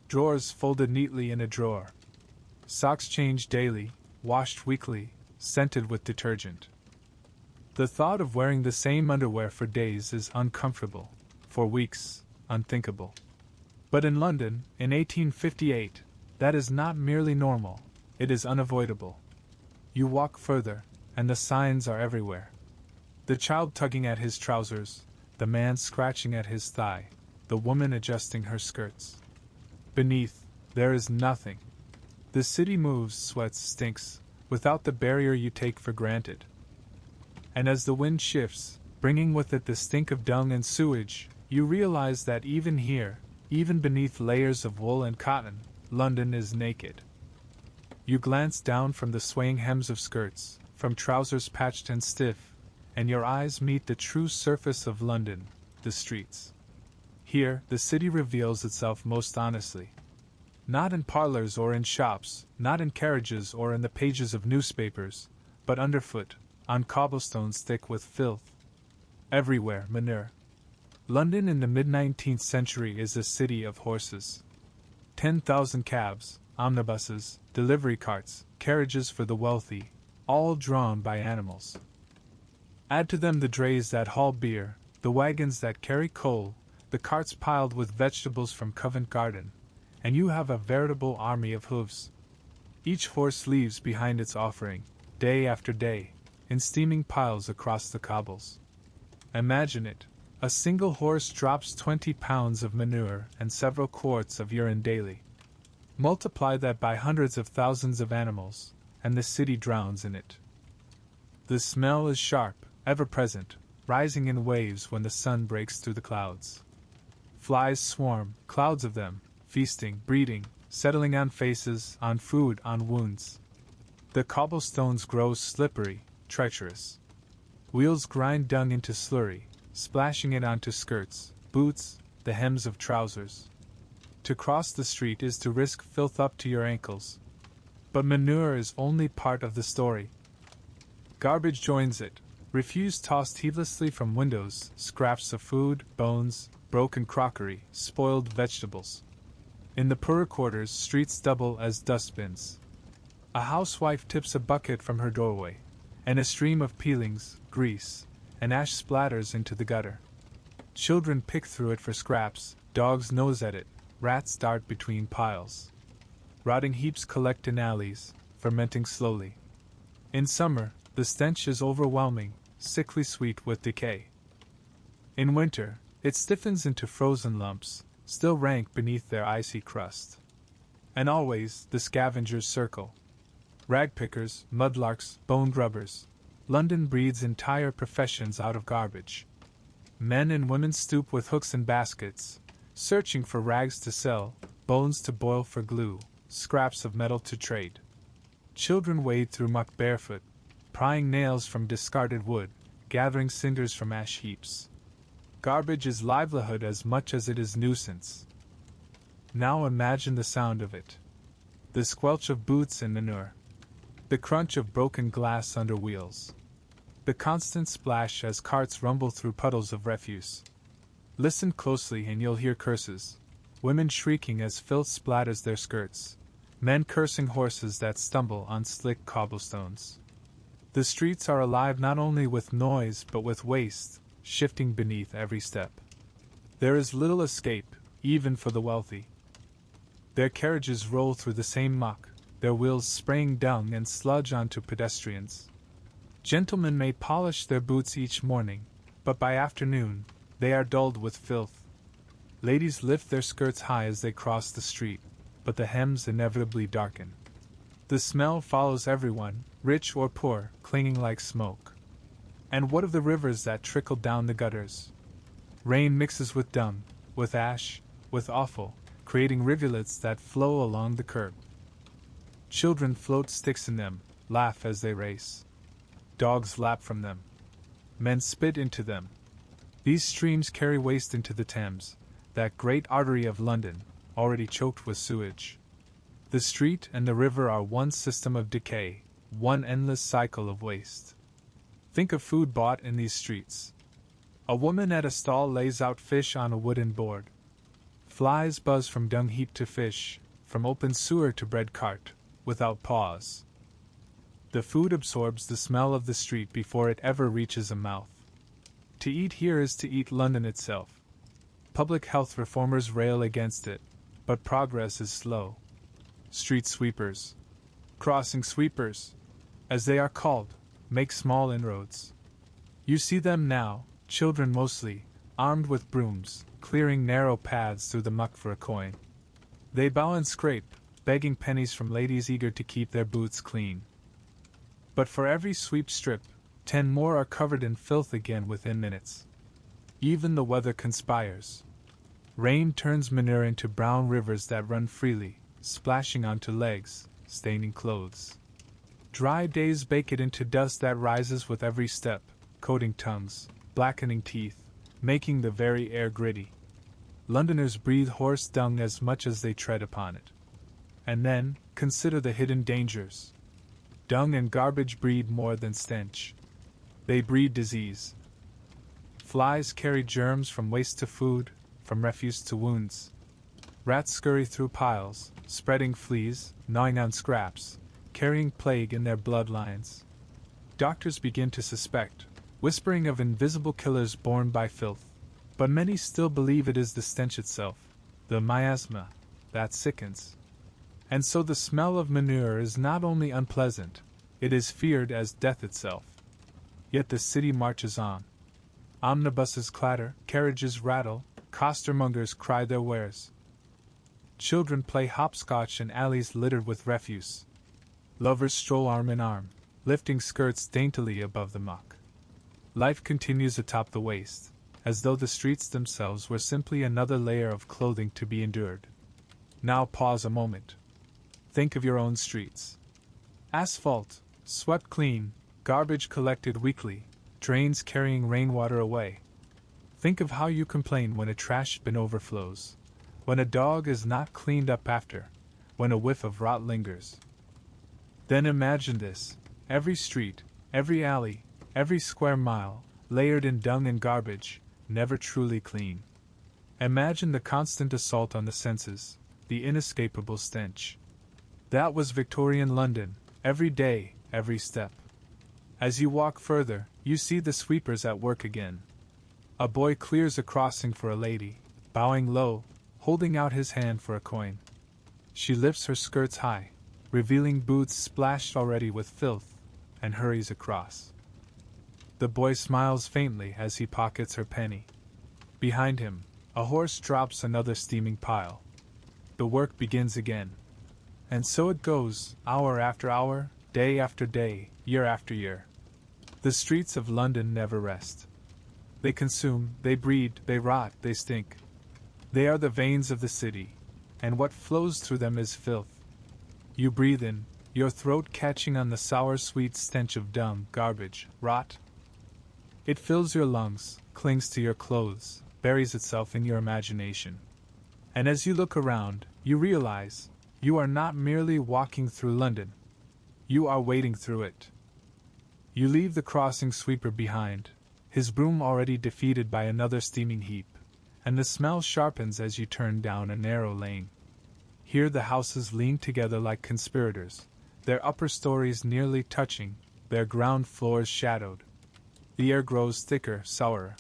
Drawers folded neatly in a drawer. Socks changed daily, washed weekly, scented with detergent. The thought of wearing the same underwear for days is uncomfortable, for weeks, unthinkable. But in London, in 1858, that is not merely normal, it is unavoidable. You walk further, and the signs are everywhere. The child tugging at his trousers, the man scratching at his thigh, the woman adjusting her skirts. Beneath, there is nothing. The city moves, sweats, stinks, without the barrier you take for granted. And as the wind shifts, bringing with it the stink of dung and sewage, you realize that even here, even beneath layers of wool and cotton, London is naked. You glance down from the swaying hems of skirts, from trousers patched and stiff, and your eyes meet the true surface of London, the streets. Here, the city reveals itself most honestly. Not in parlors or in shops, not in carriages or in the pages of newspapers, but underfoot, on cobblestones thick with filth. Everywhere, manure. London in the mid-19th century is a city of horses. 10,000 cabs, omnibuses, delivery carts, carriages for the wealthy, all drawn by animals. Add to them the drays that haul beer, the wagons that carry coal, the carts piled with vegetables from Covent Garden, and you have a veritable army of hooves. Each horse leaves behind its offering, day after day, in steaming piles across the cobbles. Imagine it. A single horse drops 20 pounds of manure and several quarts of urine daily. Multiply that by hundreds of thousands of animals, and the city drowns in it. The smell is sharp, ever-present, rising in waves when the sun breaks through the clouds. Flies swarm, clouds of them, feasting, breeding, settling on faces, on food, on wounds. The cobblestones grow slippery, treacherous. Wheels grind dung into slurry, splashing it onto skirts, boots, the hems of trousers. To cross the street is to risk filth up to your ankles. But manure is only part of the story. Garbage joins it, refuse tossed heedlessly from windows, scraps of food, bones, broken crockery, spoiled vegetables. In the poorer quarters, streets double as dustbins. A housewife tips a bucket from her doorway, and a stream of peelings, grease, and ash splatters into the gutter. Children pick through it for scraps, dogs nose at it, rats dart between piles. Rotting heaps collect in alleys, fermenting slowly. In summer, the stench is overwhelming, sickly sweet with decay. In winter, it stiffens into frozen lumps, still rank beneath their icy crust. And always, the scavengers circle. Ragpickers, mudlarks, bone grubbers. London breeds entire professions out of garbage. Men and women stoop with hooks and baskets, searching for rags to sell, bones to boil for glue, scraps of metal to trade. Children wade through muck barefoot, prying nails from discarded wood, gathering cinders from ash heaps. Garbage is livelihood as much as it is nuisance. Now imagine the sound of it. The squelch of boots in manure. The crunch of broken glass under wheels. The constant splash as carts rumble through puddles of refuse. Listen closely and you'll hear curses. Women shrieking as filth splatters their skirts. Men cursing horses that stumble on slick cobblestones. The streets are alive not only with noise but with waste, shifting beneath every step. There is little escape, even for the wealthy. Their carriages roll through the same muck, their wheels spraying dung and sludge onto pedestrians. Gentlemen may polish their boots each morning, but by afternoon, they are dulled with filth. Ladies lift their skirts high as they cross the street, but the hems inevitably darken. The smell follows everyone, rich or poor, clinging like smoke. And what of the rivers that trickle down the gutters? Rain mixes with dung, with ash, with offal, creating rivulets that flow along the curb. Children float sticks in them, laugh as they race. Dogs lap from them. Men spit into them. These streams carry waste into the Thames, that great artery of London, already choked with sewage. The street and the river are one system of decay, one endless cycle of waste. Think of food bought in these streets. A woman at a stall lays out fish on a wooden board. Flies buzz from dung heap to fish, from open sewer to bread cart, without pause. The food absorbs the smell of the street before it ever reaches a mouth. To eat here is to eat London itself. Public health reformers rail against it, but progress is slow. Street sweepers, crossing sweepers, as they are called, make small inroads. You see them now, children mostly, armed with brooms, clearing narrow paths through the muck for a coin. They bow and scrape, begging pennies from ladies eager to keep their boots clean. But for every sweep strip, 10 more are covered in filth again within minutes. Even the weather conspires. Rain turns manure into brown rivers that run freely, splashing onto legs, staining clothes. Dry days bake it into dust that rises with every step, coating tongues, blackening teeth, making the very air gritty. Londoners breathe horse dung as much as they tread upon it. And then, consider the hidden dangers. Dung and garbage breed more than stench. They breed disease. Flies carry germs from waste to food, from refuse to wounds. Rats scurry through piles, spreading fleas, gnawing on scraps, carrying plague in their bloodlines. Doctors begin to suspect, whispering of invisible killers born by filth, but many still believe it is the stench itself, the miasma, that sickens. And so the smell of manure is not only unpleasant, it is feared as death itself. Yet the city marches on. Omnibuses clatter, carriages rattle, costermongers cry their wares. Children play hopscotch in alleys littered with refuse. Lovers stroll arm in arm, lifting skirts daintily above the muck. Life continues atop the waste, as though the streets themselves were simply another layer of clothing to be endured. Now pause a moment. Think of your own streets. Asphalt, swept clean, garbage collected weekly, drains carrying rainwater away. Think of how you complain when a trash bin overflows, when a dog is not cleaned up after, when a whiff of rot lingers. Then imagine this, every street, every alley, every square mile, layered in dung and garbage, never truly clean. Imagine the constant assault on the senses, the inescapable stench. That was Victorian London, every day, every step. As you walk further, you see the sweepers at work again. A boy clears a crossing for a lady, bowing low, holding out his hand for a coin. She lifts her skirts high, revealing boots splashed already with filth, and hurries across. The boy smiles faintly as he pockets her penny. Behind him, a horse drops another steaming pile. The work begins again. And so it goes, hour after hour, day after day, year after year. The streets of London never rest. They consume, they breed, they rot, they stink. They are the veins of the city, and what flows through them is filth. You breathe in, your throat catching on the sour sweet stench of dung, garbage, rot. It fills your lungs, clings to your clothes, buries itself in your imagination. And as you look around, you realize, you are not merely walking through London. You are wading through it. You leave the crossing sweeper behind, his broom already defeated by another steaming heap, and the smell sharpens as you turn down a narrow lane. Here the houses lean together like conspirators, their upper stories nearly touching, their ground floors shadowed. The air grows thicker, sourer.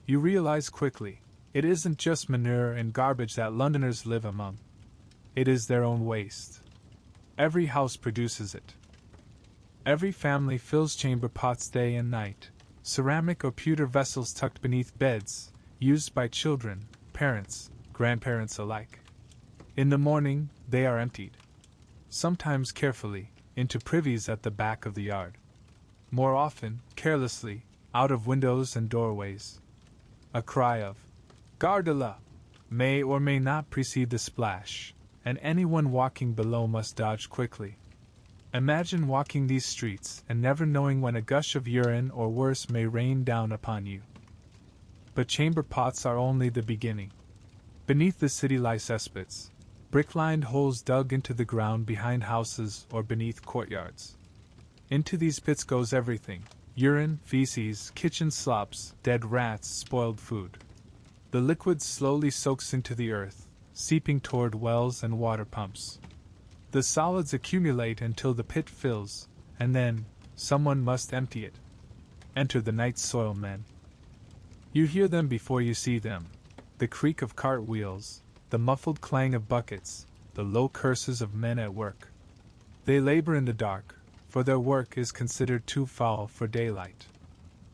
You realize quickly, it isn't just manure and garbage that Londoners live among. It is their own waste. Every house produces it. Every family fills chamber pots day and night, ceramic or pewter vessels tucked beneath beds, used by children, parents, grandparents alike. In the morning, they are emptied. Sometimes carefully, into privies at the back of the yard. More often, carelessly, out of windows and doorways. A cry of "Gardez-la!" may or may not precede the splash, and anyone walking below must dodge quickly. Imagine walking these streets and never knowing when a gush of urine or worse may rain down upon you. but chamber pots are only the beginning. Beneath the city lie cesspits, brick-lined holes dug into the ground behind houses or beneath courtyards. Into these pits goes everything: urine, feces, kitchen slops, dead rats, spoiled food. The liquid slowly soaks into the earth, seeping toward wells and water pumps. The solids accumulate until the pit fills, and then someone must empty it. Enter the night soil men. You hear them before you see them: the creak of cart wheels, the muffled clang of buckets, the low curses of men at work. They labor in the dark, for their work is considered too foul for daylight.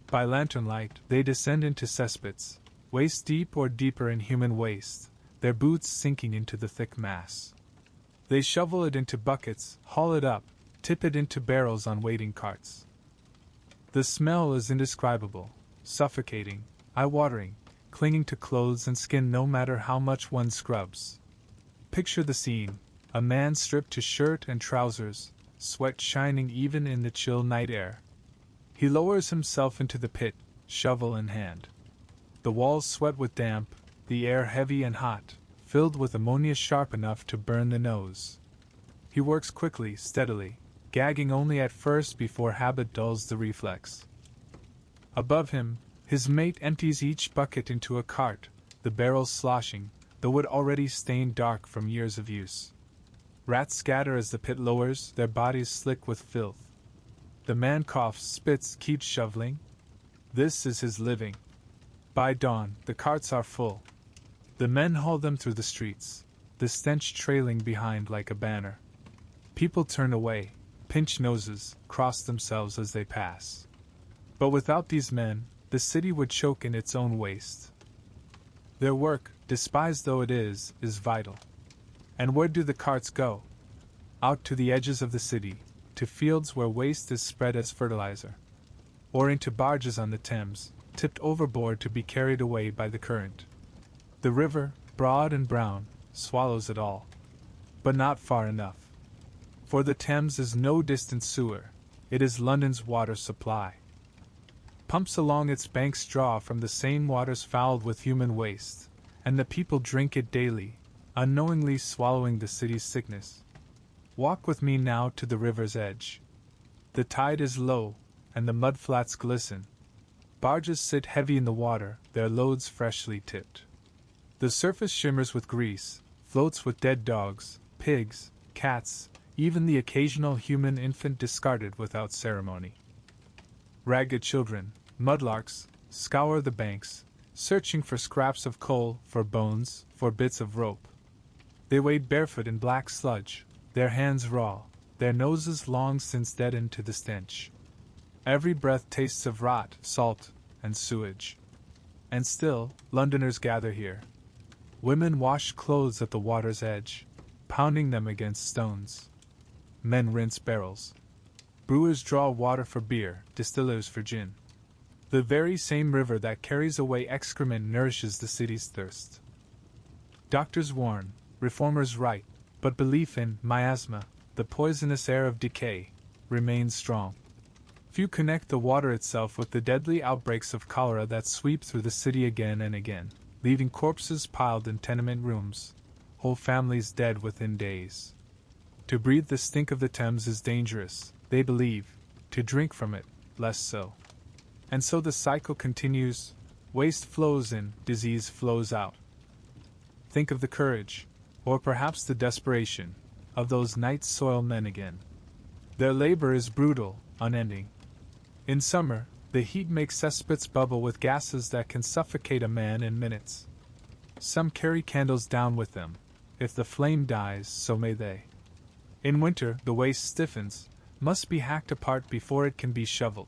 By lantern light, they descend into cesspits, waist deep or deeper in human waste, their boots sinking into the thick mass. They shovel it into buckets, haul it up, tip it into barrels on waiting carts. The smell is indescribable, suffocating, eye-watering, clinging to clothes and skin no matter how much one scrubs. Picture the scene: a man stripped to shirt and trousers, sweat shining even in the chill night air. He lowers himself into the pit, shovel in hand. The walls sweat with damp, the air heavy and hot, filled with ammonia sharp enough to burn the nose. He works quickly, steadily, gagging only at first before habit dulls the reflex. Above him, his mate empties each bucket into a cart, the barrels sloshing, the wood already stained dark from years of use. Rats scatter as the pit lowers, their bodies slick with filth. The man coughs, spits, keeps shoveling. This is his living. By dawn, the carts are full. The men haul them through the streets, the stench trailing behind like a banner. People turn away, pinch noses, cross themselves as they pass. But without these men, the city would choke in its own waste. Their work, despised though it is vital. And where do the carts go? Out to the edges of the city, to fields where waste is spread as fertilizer. Or into barges on the Thames, tipped overboard to be carried away by the current. The river, broad and brown, swallows it all. But not far enough. For the Thames is no distant sewer, it is London's water supply. Pumps along its banks draw from the same waters fouled with human waste, and the people drink it daily, unknowingly swallowing the city's sickness. Walk with me now to the river's edge. The tide is low, and the mudflats glisten. Barges sit heavy in the water, their loads freshly tipped. The surface shimmers with grease, floats with dead dogs, pigs, cats, even the occasional human infant discarded without ceremony. Ragged children, mudlarks, scour the banks, searching for scraps of coal, for bones, for bits of rope. They wade barefoot in black sludge, their hands raw, their noses long since deadened to the stench. Every breath tastes of rot, salt, and sewage. And still, Londoners gather here. Women wash clothes at the water's edge, pounding them against stones. Men rinse barrels. Brewers draw water for beer, distillers for gin. The very same river that carries away excrement nourishes the city's thirst. Doctors warn, reformers write, but belief in miasma, the poisonous air of decay, remains strong. Few connect the water itself with the deadly outbreaks of cholera that sweep through the city again and again, leaving corpses piled in tenement rooms, whole families dead within days. To breathe the stink of the Thames is dangerous, they believe, to drink from it, less so. And so the cycle continues: waste flows in, disease flows out. Think of the courage, or perhaps the desperation, of those night soil men again. Their labor is brutal, unending. In summer, the heat makes cesspits bubble with gases that can suffocate a man in minutes. Some carry candles down with them. If the flame dies, so may they. In winter, the waste stiffens, must be hacked apart before it can be shoveled.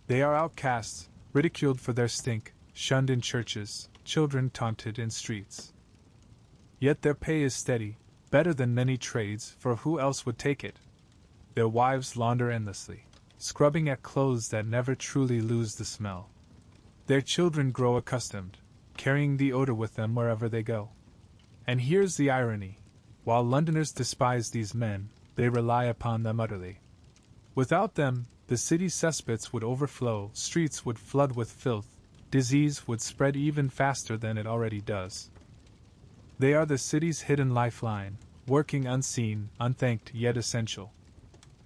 They are outcasts, ridiculed for their stink, shunned in churches, children taunted in streets. Yet their pay is steady, better than many trades, for who else would take it? Their wives launder endlessly, scrubbing at clothes that never truly lose the smell. Their children grow accustomed, carrying the odor with them wherever they go. And here's the irony: while Londoners despise these men, they rely upon them utterly. Without them, the city's cesspits would overflow, streets would flood with filth, disease would spread even faster than it already does. They are the city's hidden lifeline, working unseen, unthanked, yet essential.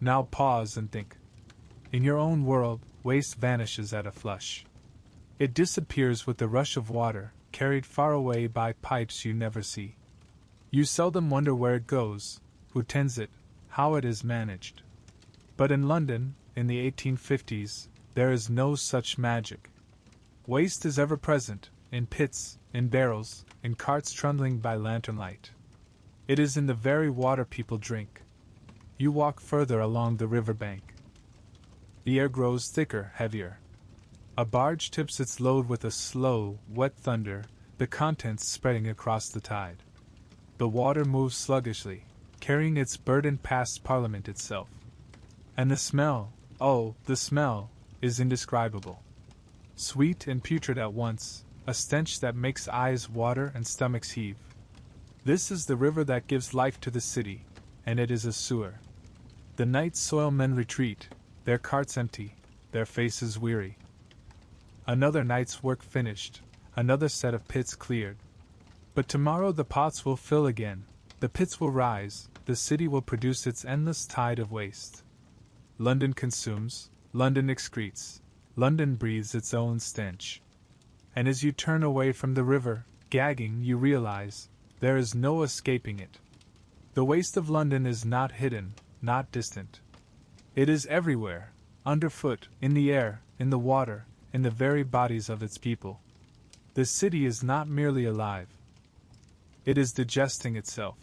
Now pause and think. In your own world, waste vanishes at a flush. It disappears with the rush of water, carried far away by pipes you never see. You seldom wonder where it goes, who tends it, how it is managed. But in London, in the 1850s, there is no such magic. Waste is ever present, in pits, in barrels, in carts trundling by lantern light. It is in the very water people drink. You walk further along the river bank. The air grows thicker, heavier. A barge tips its load with a slow, wet thunder, the contents spreading across the tide. The water moves sluggishly, carrying its burden past Parliament itself. And the smell, oh, the smell, is indescribable. Sweet and putrid at once, a stench that makes eyes water and stomachs heave. This is the river that gives life to the city, and it is a sewer. The night soil men retreat, their carts empty, their faces weary. Another night's work finished, another set of pits cleared. But tomorrow the pots will fill again, the pits will rise, the city will produce its endless tide of waste. London consumes, London excretes, London breathes its own stench. And as you turn away from the river, gagging, you realize, there is no escaping it. The waste of London is not hidden, not distant. It is everywhere, underfoot, in the air, in the water, in the very bodies of its people. The city is not merely alive. It is digesting itself.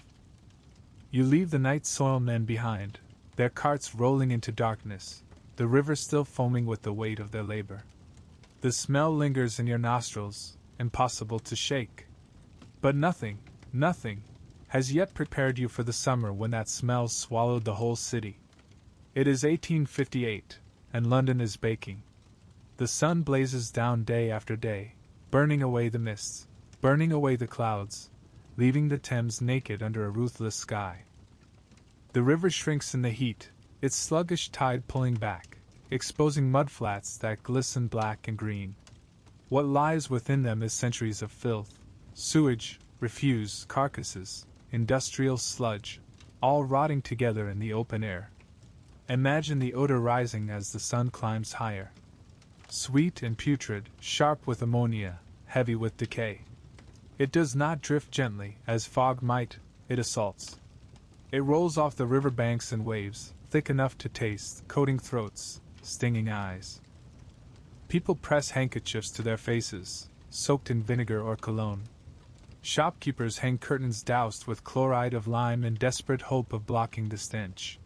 You leave the night soil men behind, their carts rolling into darkness, the river still foaming with the weight of their labor. The smell lingers in your nostrils, impossible to shake. But nothing, has yet prepared you for the summer when that smell swallowed the whole city. It is 1858, and London is baking. The sun blazes down day after day, burning away the mists, burning away the clouds, leaving the Thames naked under a ruthless sky. The river shrinks in the heat, its sluggish tide pulling back, exposing mudflats that glisten black and green. What lies within them is centuries of filth, sewage, refuse, carcasses, industrial sludge, all rotting together in the open air. Imagine the odor rising as the sun climbs higher. Sweet and putrid, sharp with ammonia, heavy with decay. It does not drift gently, as fog might, it assaults. It rolls off the river banks in waves, thick enough to taste, coating throats, stinging eyes. People press handkerchiefs to their faces, soaked in vinegar or cologne. Shopkeepers hang curtains doused with chloride of lime in desperate hope of blocking the stench.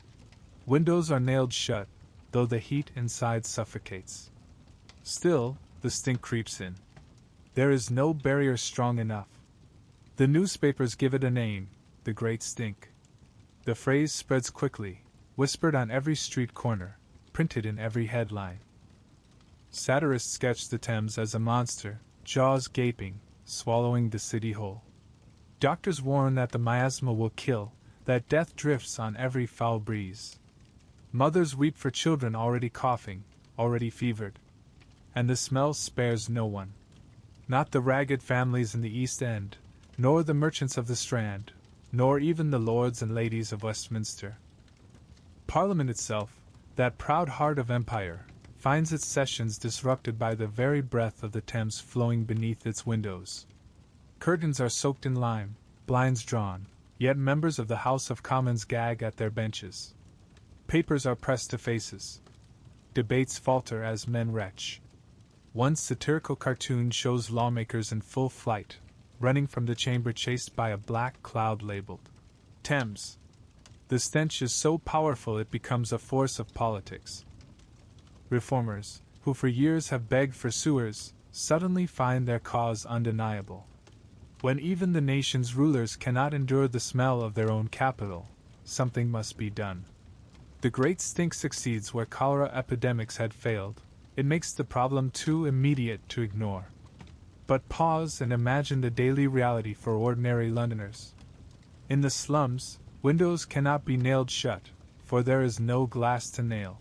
Windows are nailed shut, though the heat inside suffocates. Still, the stink creeps in. There is no barrier strong enough. The newspapers give it a name, the Great Stink. The phrase spreads quickly, whispered on every street corner, printed in every headline. Satirists sketch the Thames as a monster, jaws gaping, swallowing the city whole. Doctors warn that the miasma will kill, that death drifts on every foul breeze. Mothers weep for children already coughing, already fevered. And the smell spares no one. Not the ragged families in the East End, nor the merchants of the Strand, nor even the lords and ladies of Westminster. Parliament itself, that proud heart of empire, finds its sessions disrupted by the very breath of the Thames flowing beneath its windows. Curtains are soaked in lime, blinds drawn, yet members of the House of Commons gag at their benches. Papers are pressed to faces. Debates falter as men retch. One satirical cartoon shows lawmakers in full flight, running from the chamber chased by a black cloud labeled Thames. The stench is so powerful it becomes a force of politics. Reformers, who for years have begged for sewers, suddenly find their cause undeniable. When even the nation's rulers cannot endure the smell of their own capital, something must be done. The Great Stink succeeds where cholera epidemics had failed. It makes the problem too immediate to ignore. But pause and imagine the daily reality for ordinary Londoners. In the slums, windows cannot be nailed shut, for there is no glass to nail.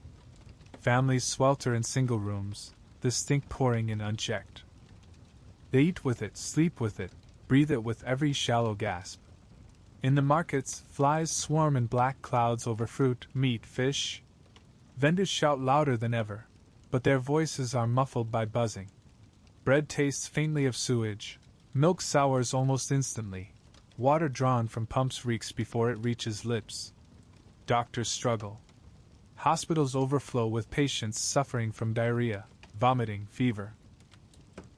Families swelter in single rooms, the stink pouring in unchecked. They eat with it, sleep with it, breathe it with every shallow gasp. In the markets, flies swarm in black clouds over fruit, meat, fish. Vendors shout louder than ever, but their voices are muffled by buzzing. Bread tastes faintly of sewage, milk sours almost instantly, water drawn from pumps reeks before it reaches lips. Doctors struggle. Hospitals overflow with patients suffering from diarrhea, vomiting, fever.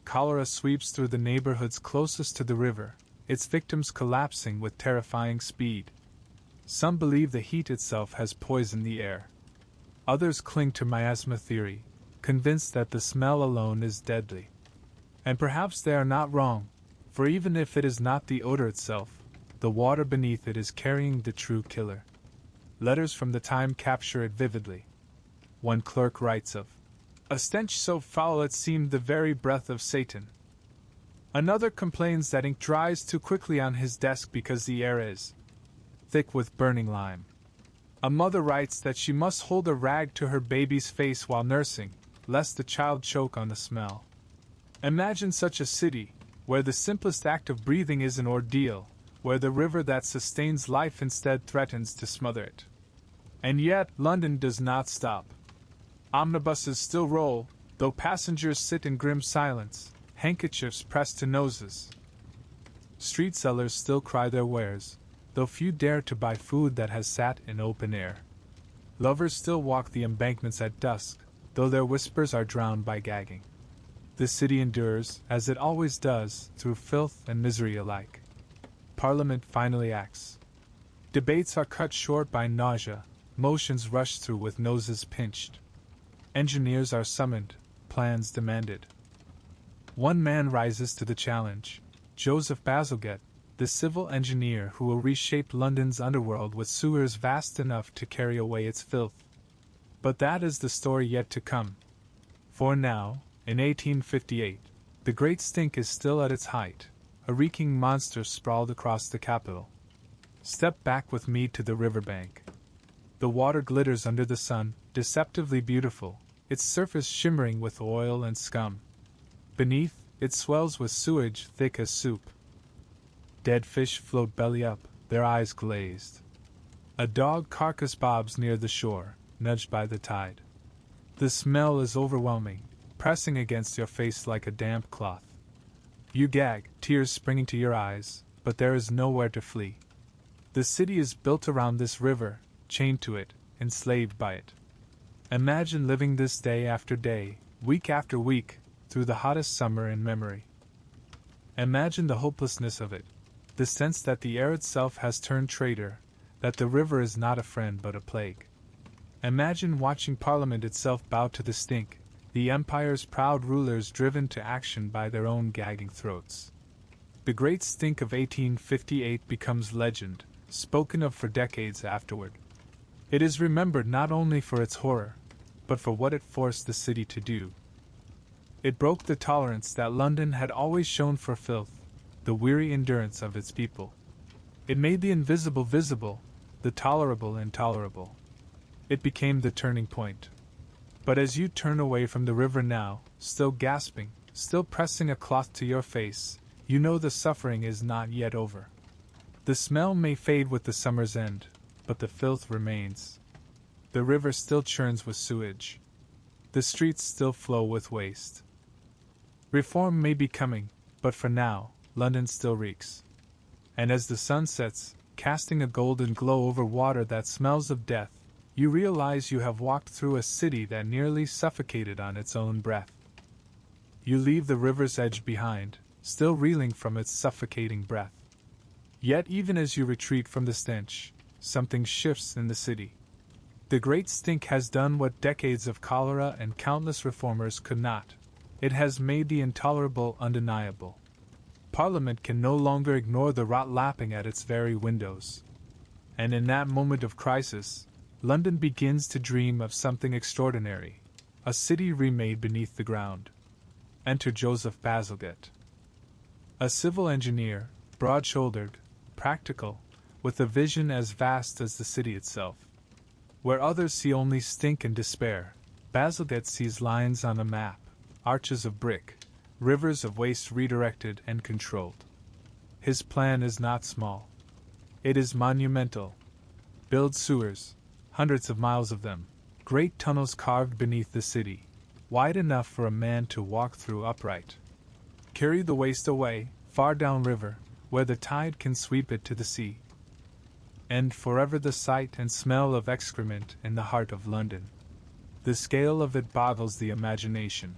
Cholera sweeps through the neighborhoods closest to the river, its victims collapsing with terrifying speed. Some believe the heat itself has poisoned the air. Others cling to miasma theory, convinced that the smell alone is deadly. And perhaps they are not wrong, for even if it is not the odor itself, the water beneath it is carrying the true killer. Letters from the time capture it vividly. One clerk writes of a stench so foul it seemed the very breath of Satan. Another complains that ink dries too quickly on his desk because the air is thick with burning lime. A mother writes that she must hold a rag to her baby's face while nursing, lest the child choke on the smell. Imagine such a city, where the simplest act of breathing is an ordeal, where the river that sustains life instead threatens to smother it. And yet, London does not stop. Omnibuses still roll, though passengers sit in grim silence, handkerchiefs pressed to noses. Street sellers still cry their wares, though few dare to buy food that has sat in open air. Lovers still walk the embankments at dusk, though their whispers are drowned by gagging. The city endures, as it always does, through filth and misery alike. Parliament finally acts. Debates are cut short by nausea, motions rush through with noses pinched. Engineers are summoned, plans demanded. One man rises to the challenge, Joseph Bazalgette, the civil engineer who will reshape London's underworld with sewers vast enough to carry away its filth. But that is the story yet to come. For now, in 1858, the Great Stink is still at its height, a reeking monster sprawled across the capital. Step back with me to the riverbank. The water glitters under the sun, deceptively beautiful, its surface shimmering with oil and scum. Beneath, it swells with sewage thick as soup. Dead fish float belly up, their eyes glazed. A dog carcass bobs near the shore, nudged by the tide. The smell is overwhelming, pressing against your face like a damp cloth. You gag, tears springing to your eyes, but there is nowhere to flee. The city is built around this river, chained to it, enslaved by it. Imagine living this day after day, week after week, through the hottest summer in memory. Imagine the hopelessness of it, the sense that the air itself has turned traitor, that the river is not a friend but a plague. Imagine watching Parliament itself bow to the stink, the empire's proud rulers driven to action by their own gagging throats. The Great Stink of 1858 becomes legend, spoken of for decades afterward. It is remembered not only for its horror, but for what it forced the city to do. It broke the tolerance that London had always shown for filth, the weary endurance of its people. It made the invisible visible, the tolerable intolerable. It became the turning point. But as you turn away from the river now, still gasping, still pressing a cloth to your face, you know the suffering is not yet over. The smell may fade with the summer's end, but the filth remains. The river still churns with sewage. The streets still flow with waste. Reform may be coming, but for now, London still reeks. And as the sun sets, casting a golden glow over water that smells of death, you realize you have walked through a city that nearly suffocated on its own breath. You leave the river's edge behind, still reeling from its suffocating breath. Yet even as you retreat from the stench, something shifts in the city. The Great Stink has done what decades of cholera and countless reformers could not. It has made the intolerable undeniable. Parliament can no longer ignore the rot lapping at its very windows. And in that moment of crisis, London begins to dream of something extraordinary, a city remade beneath the ground. Enter Joseph Bazalgette. A civil engineer, broad-shouldered, practical, with a vision as vast as the city itself. Where others see only stink and despair, Bazalgette sees lines on a map, arches of brick, rivers of waste redirected and controlled. His plan is not small. It is monumental. Build sewers, hundreds of miles of them, great tunnels carved beneath the city, wide enough for a man to walk through upright. Carry the waste away, far downriver, where the tide can sweep it to the sea. End forever the sight and smell of excrement in the heart of London. The scale of it boggles the imagination.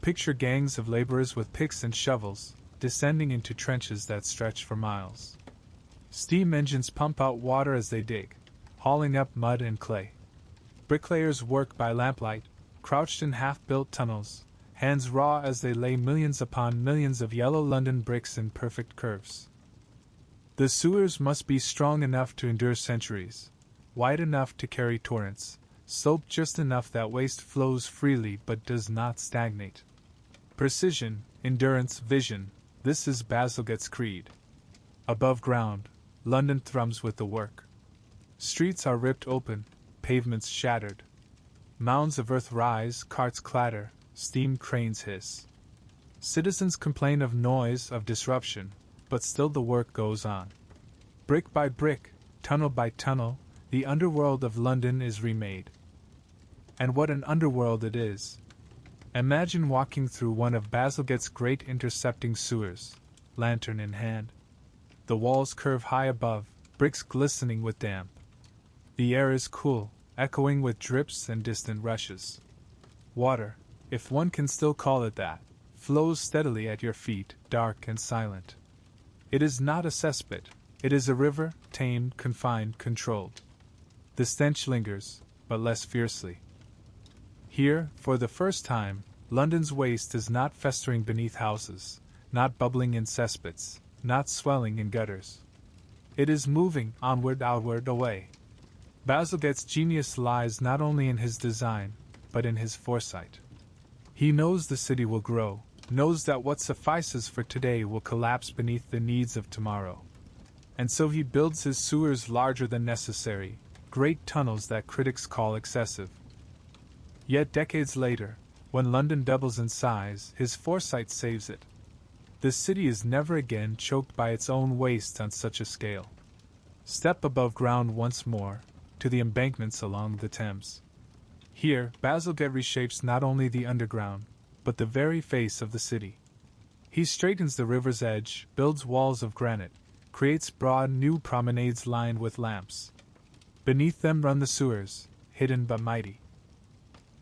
Picture gangs of laborers with picks and shovels, descending into trenches that stretch for miles. Steam engines pump out water as they dig, hauling up mud and clay. Bricklayers work by lamplight, crouched in half-built tunnels, hands raw as they lay millions upon millions of yellow London bricks in perfect curves. The sewers must be strong enough to endure centuries, wide enough to carry torrents, sloped just enough that waste flows freely but does not stagnate. Precision, endurance, vision, this is Bazalgette's creed. Above ground, London thrums with the work. Streets are ripped open, pavements shattered. Mounds of earth rise, carts clatter, steam cranes hiss. Citizens complain of noise, of disruption, but still the work goes on. Brick by brick, tunnel by tunnel, the underworld of London is remade. And what an underworld it is! Imagine walking through one of Bazalgette's great intercepting sewers, lantern in hand. The walls curve high above, bricks glistening with damp. The air is cool, echoing with drips and distant rushes. Water, if one can still call it that, flows steadily at your feet, dark and silent. It is not a cesspit, it is a river, tamed, confined, controlled. The stench lingers, but less fiercely. Here, for the first time, London's waste is not festering beneath houses, not bubbling in cesspits, not swelling in gutters. It is moving onward, outward, away. Bazalgette's genius lies not only in his design, but in his foresight. He knows the city will grow, knows that what suffices for today will collapse beneath the needs of tomorrow. And so he builds his sewers larger than necessary, great tunnels that critics call excessive. Yet decades later, when London doubles in size, his foresight saves it. The city is never again choked by its own waste on such a scale. Step above ground once more, to the embankments along the Thames. Here, Bazalgette reshapes not only the underground, but the very face of the city. He straightens the river's edge, builds walls of granite, creates broad new promenades lined with lamps. Beneath them run the sewers, hidden but mighty.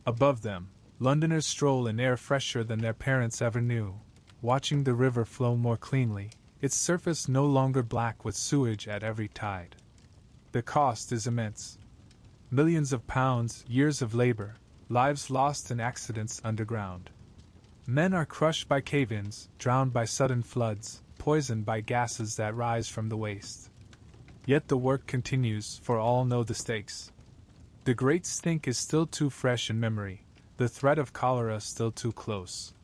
Above them, Londoners stroll in air fresher than their parents ever knew, watching the river flow more cleanly, its surface no longer black with sewage at every tide. The cost is immense. Millions of pounds, years of labor, lives lost in accidents underground. Men are crushed by cave-ins, drowned by sudden floods, poisoned by gases that rise from the waste. Yet the work continues, for all know the stakes. The great stink is still too fresh in memory, the threat of cholera still too close.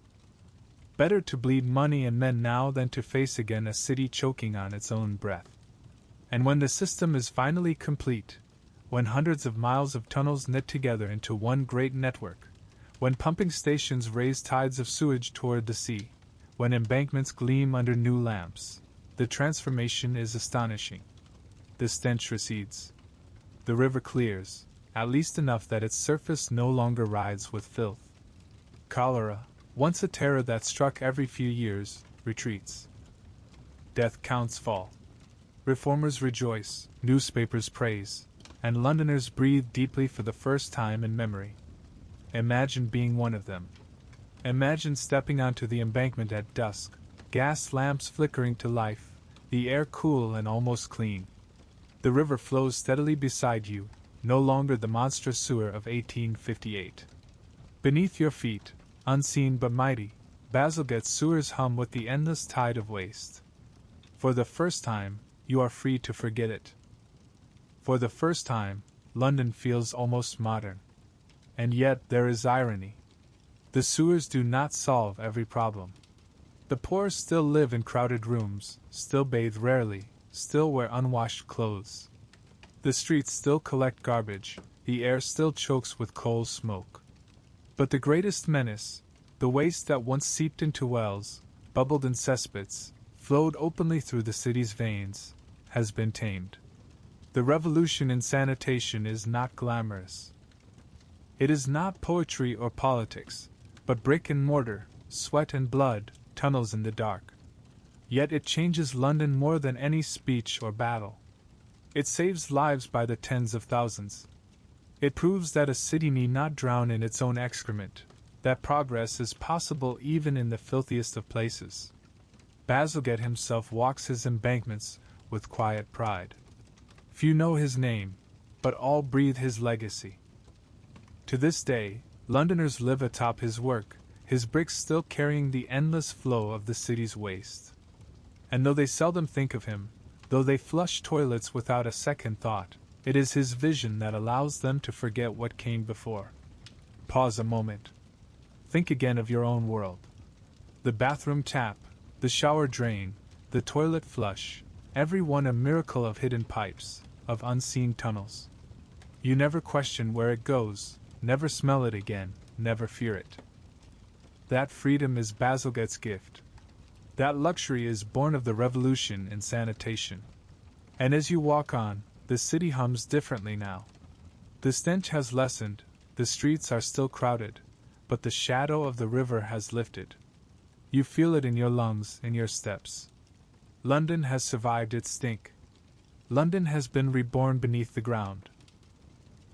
Better to bleed money and men now than to face again a city choking on its own breath. And when the system is finally complete, when hundreds of miles of tunnels knit together into one great network, when pumping stations raise tides of sewage toward the sea, when embankments gleam under new lamps, the transformation is astonishing. The stench recedes. The river clears, at least enough that its surface no longer rides with filth. Cholera, once a terror that struck every few years, retreats. Death counts fall. Reformers rejoice, newspapers praise, and Londoners breathe deeply for the first time in memory. Imagine being one of them. Imagine stepping onto the embankment at dusk, gas lamps flickering to life, the air cool and almost clean. The river flows steadily beside you, no longer the monstrous sewer of 1858. Beneath your feet, unseen but mighty, Bazalgette's sewers hum with the endless tide of waste. For the first time, you are free to forget it. For the first time, London feels almost modern. And yet there is irony. The sewers do not solve every problem. The poor still live in crowded rooms, still bathe rarely, still wear unwashed clothes. The streets still collect garbage, the air still chokes with coal smoke. But the greatest menace, The waste that once seeped into wells, bubbled in cesspits, flowed openly through the city's veins, has been tamed. The revolution in sanitation is not glamorous. It is not poetry or politics, but brick and mortar, sweat and blood, tunnels in the dark. Yet it changes London more than any speech or battle. It saves lives by the tens of thousands. It proves that a city need not drown in its own excrement, that progress is possible even in the filthiest of places. Bazalgette himself walks his embankments with quiet pride. Few know his name, but all breathe his legacy. To this day, Londoners live atop his work, his bricks still carrying the endless flow of the city's waste. And though they seldom think of him, though they flush toilets without a second thought, it is his vision that allows them to forget what came before. Pause a moment. Think again of your own world. The bathroom tap, the shower drain, the toilet flush, every one a miracle of hidden pipes, of unseen tunnels. You never question where it goes, never smell it again, never fear it. That freedom is Bazalgette's gift. That luxury is born of the revolution in sanitation. And as you walk on, the city hums differently now. The stench has lessened, the streets are still crowded, but the shadow of the river has lifted. You feel it in your lungs, in your steps. London has survived its stink. London has been reborn beneath the ground.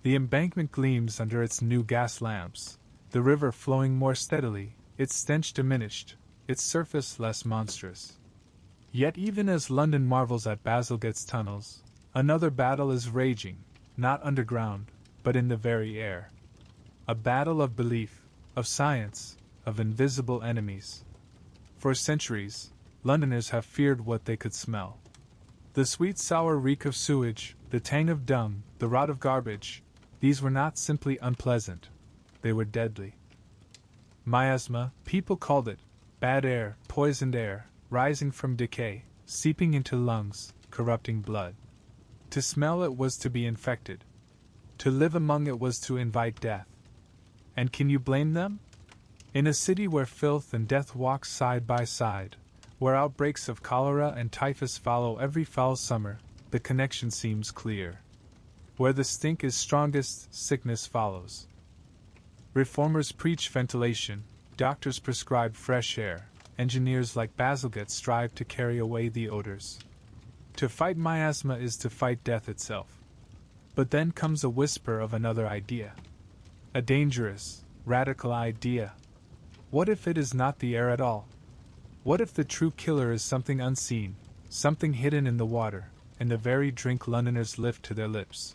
The embankment gleams under its new gas lamps, the river flowing more steadily, its stench diminished, its surface less monstrous. Yet even as London marvels at Bazalgette's tunnels, another battle is raging, not underground, but in the very air. A battle of belief, of science, of invisible enemies. For centuries, Londoners have feared what they could smell. The sweet sour reek of sewage, the tang of dung, the rot of garbage, these were not simply unpleasant, they were deadly. Miasma, people called it, bad air, poisoned air, rising from decay, seeping into lungs, corrupting blood. To smell it was to be infected. To live among it was to invite death. And can you blame them? In a city where filth and death walk side by side, where outbreaks of cholera and typhus follow every foul summer, the connection seems clear. Where the stink is strongest, sickness follows. Reformers preach ventilation, doctors prescribe fresh air, engineers like Bazalgette strive to carry away the odors. To fight miasma is to fight death itself. But then comes a whisper of another idea. A dangerous, radical idea. What if it is not the air at all? What if the true killer is something unseen, something hidden in the water, in the very drink Londoners lift to their lips?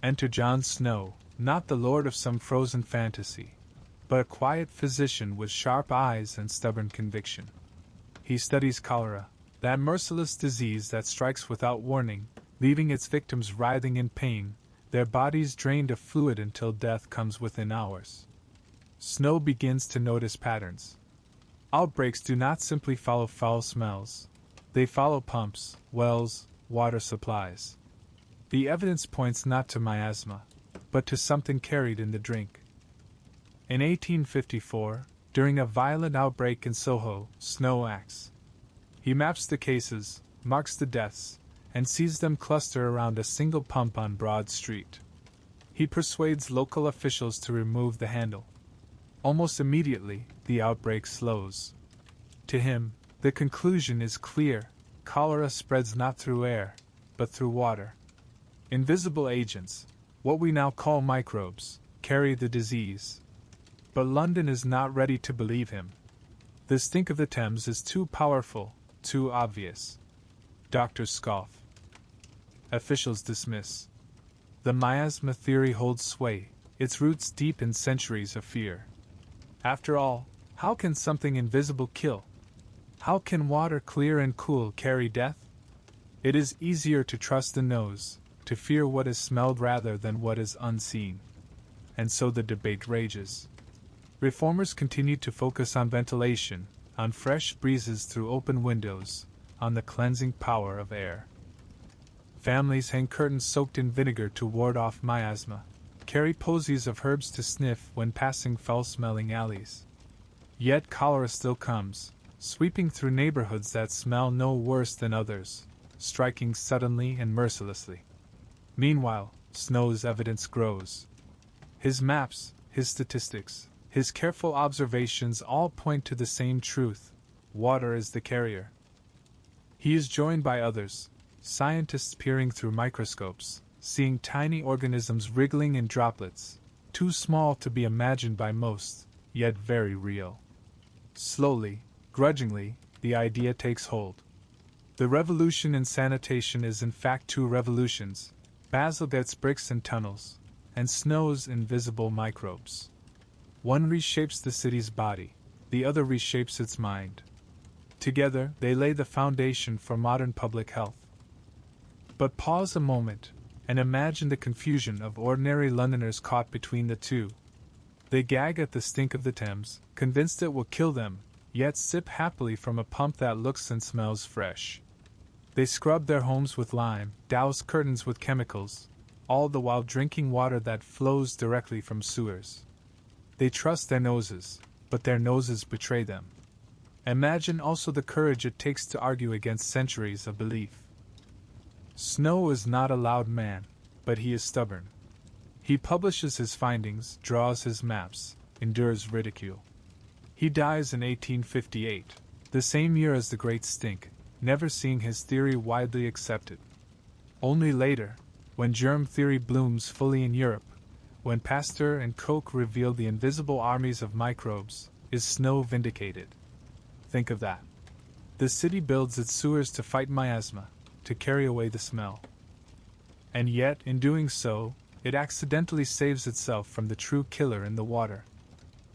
Enter John Snow, not the lord of some frozen fantasy, but a quiet physician with sharp eyes and stubborn conviction. He studies cholera, that merciless disease that strikes without warning, leaving its victims writhing in pain, their bodies drained of fluid until death comes within hours. Snow begins to notice patterns. Outbreaks do not simply follow foul smells. They follow pumps, wells, water supplies. The evidence points not to miasma, but to something carried in the drink. In 1854, during a violent outbreak in Soho, Snow acts. He maps the cases, marks the deaths, and sees them cluster around a single pump on Broad Street. He persuades local officials to remove the handle. Almost immediately, the outbreak slows. To him, the conclusion is clear: cholera spreads not through air, but through water. Invisible agents, what we now call microbes, carry the disease. But London is not ready to believe him. The stink of the Thames is too powerful, too obvious. Doctors scoff. Officials dismiss. The miasma theory holds sway, its roots deep in centuries of fear. After all, how can something invisible kill? How can water clear and cool carry death? It is easier to trust the nose, to fear what is smelled rather than what is unseen. And so the debate rages. Reformers continue to focus on ventilation, on fresh breezes through open windows, on the cleansing power of air. Families hang curtains soaked in vinegar to ward off miasma, carry posies of herbs to sniff when passing foul-smelling alleys. Yet cholera still comes, sweeping through neighborhoods that smell no worse than others, striking suddenly and mercilessly. Meanwhile, Snow's evidence grows. His maps, his statistics, his careful observations all point to the same truth: water is the carrier. He is joined by others, scientists peering through microscopes, seeing tiny organisms wriggling in droplets, too small to be imagined by most, yet very real. Slowly, grudgingly, the idea takes hold. The revolution in sanitation is in fact two revolutions: Bazalgette's bricks and tunnels, and Snow's invisible microbes. One reshapes the city's body, the other reshapes its mind. Together, they lay the foundation for modern public health. But pause a moment, and imagine the confusion of ordinary Londoners caught between the two. They gag at the stink of the Thames, convinced it will kill them, yet sip happily from a pump that looks and smells fresh. They scrub their homes with lime, douse curtains with chemicals, all the while drinking water that flows directly from sewers. They trust their noses, but their noses betray them. Imagine also the courage it takes to argue against centuries of belief. Snow is not a loud man, but he is stubborn. He publishes his findings, draws his maps, endures ridicule. He dies in 1858, the same year as the Great Stink, never seeing his theory widely accepted. Only later, when germ theory blooms fully in Europe, when Pasteur and Koch reveal the invisible armies of microbes, is Snow vindicated. Think of that. The city builds its sewers to fight miasma, to carry away the smell. And yet, in doing so, it accidentally saves itself from the true killer in the water.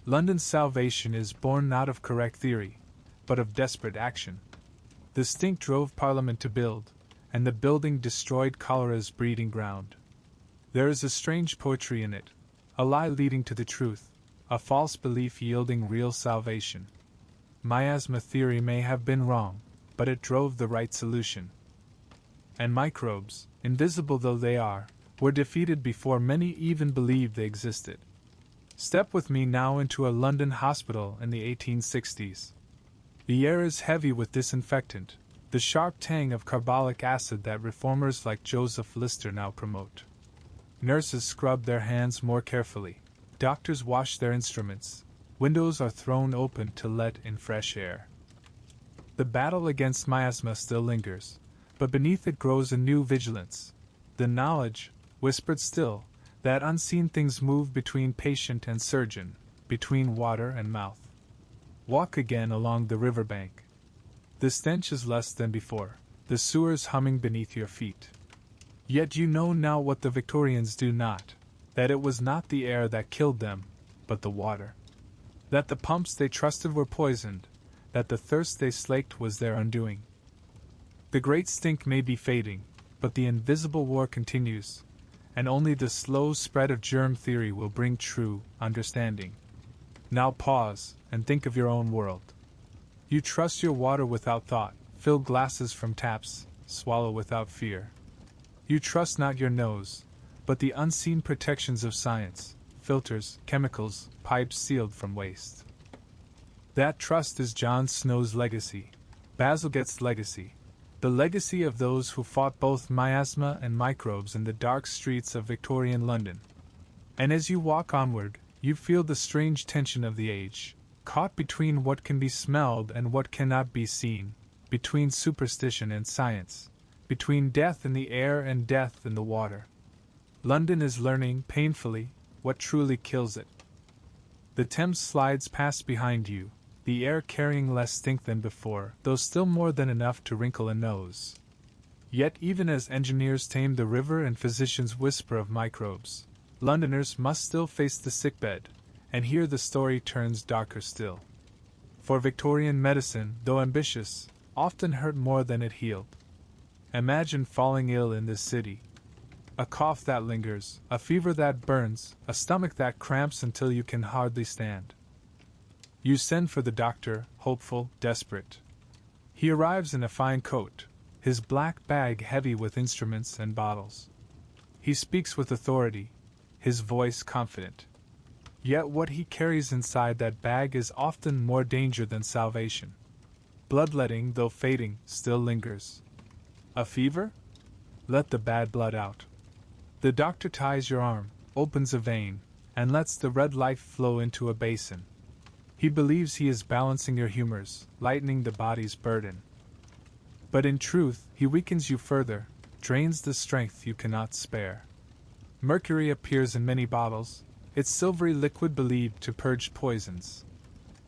London's salvation is born not of correct theory, but of desperate action. The stink drove Parliament to build, and the building destroyed cholera's breeding ground. There is a strange poetry in it, a lie leading to the truth, a false belief yielding real salvation. Miasma theory may have been wrong, but it drove the right solution. And microbes, invisible though they are, were defeated before many even believed they existed. Step with me now into a London hospital in the 1860s. The air is heavy with disinfectant, the sharp tang of carbolic acid that reformers like Joseph Lister now promote. Nurses scrub their hands more carefully, doctors wash their instruments, windows are thrown open to let in fresh air. The battle against miasma still lingers, but beneath it grows a new vigilance, the knowledge, whispered still, that unseen things move between patient and surgeon, between water and mouth. Walk again along the river bank. The stench is less than before, the sewers humming beneath your feet. Yet you know now what the Victorians do not, that it was not the air that killed them, but the water. That the pumps they trusted were poisoned, that the thirst they slaked was their undoing. The great stink may be fading, but the invisible war continues, and only the slow spread of germ theory will bring true understanding. Now pause, and think of your own world. You trust your water without thought, fill glasses from taps, swallow without fear. You trust not your nose, but the unseen protections of science, filters, chemicals, pipes sealed from waste. That trust is John Snow's legacy, Bazalgette's legacy, the legacy of those who fought both miasma and microbes in the dark streets of Victorian London. And as you walk onward, you feel the strange tension of the age, caught between what can be smelled and what cannot be seen, between superstition and science, between death in the air and death in the water. London is learning, painfully, what truly kills it. The Thames slides past behind you, the air carrying less stink than before, though still more than enough to wrinkle a nose. Yet even as engineers tame the river and physicians whisper of microbes, Londoners must still face the sickbed, and here the story turns darker still. For Victorian medicine, though ambitious, often hurt more than it healed. Imagine falling ill in this city. A cough that lingers, a fever that burns, a stomach that cramps until you can hardly stand. You send for the doctor, hopeful, desperate. He arrives in a fine coat, his black bag heavy with instruments and bottles. He speaks with authority, his voice confident. Yet what he carries inside that bag is often more danger than salvation. Bloodletting, though fading, still lingers. A fever? Let the bad blood out. The doctor ties your arm, opens a vein, and lets the red life flow into a basin. He believes he is balancing your humors, lightening the body's burden. But in truth, he weakens you further, drains the strength you cannot spare. Mercury appears in many bottles, its silvery liquid believed to purge poisons.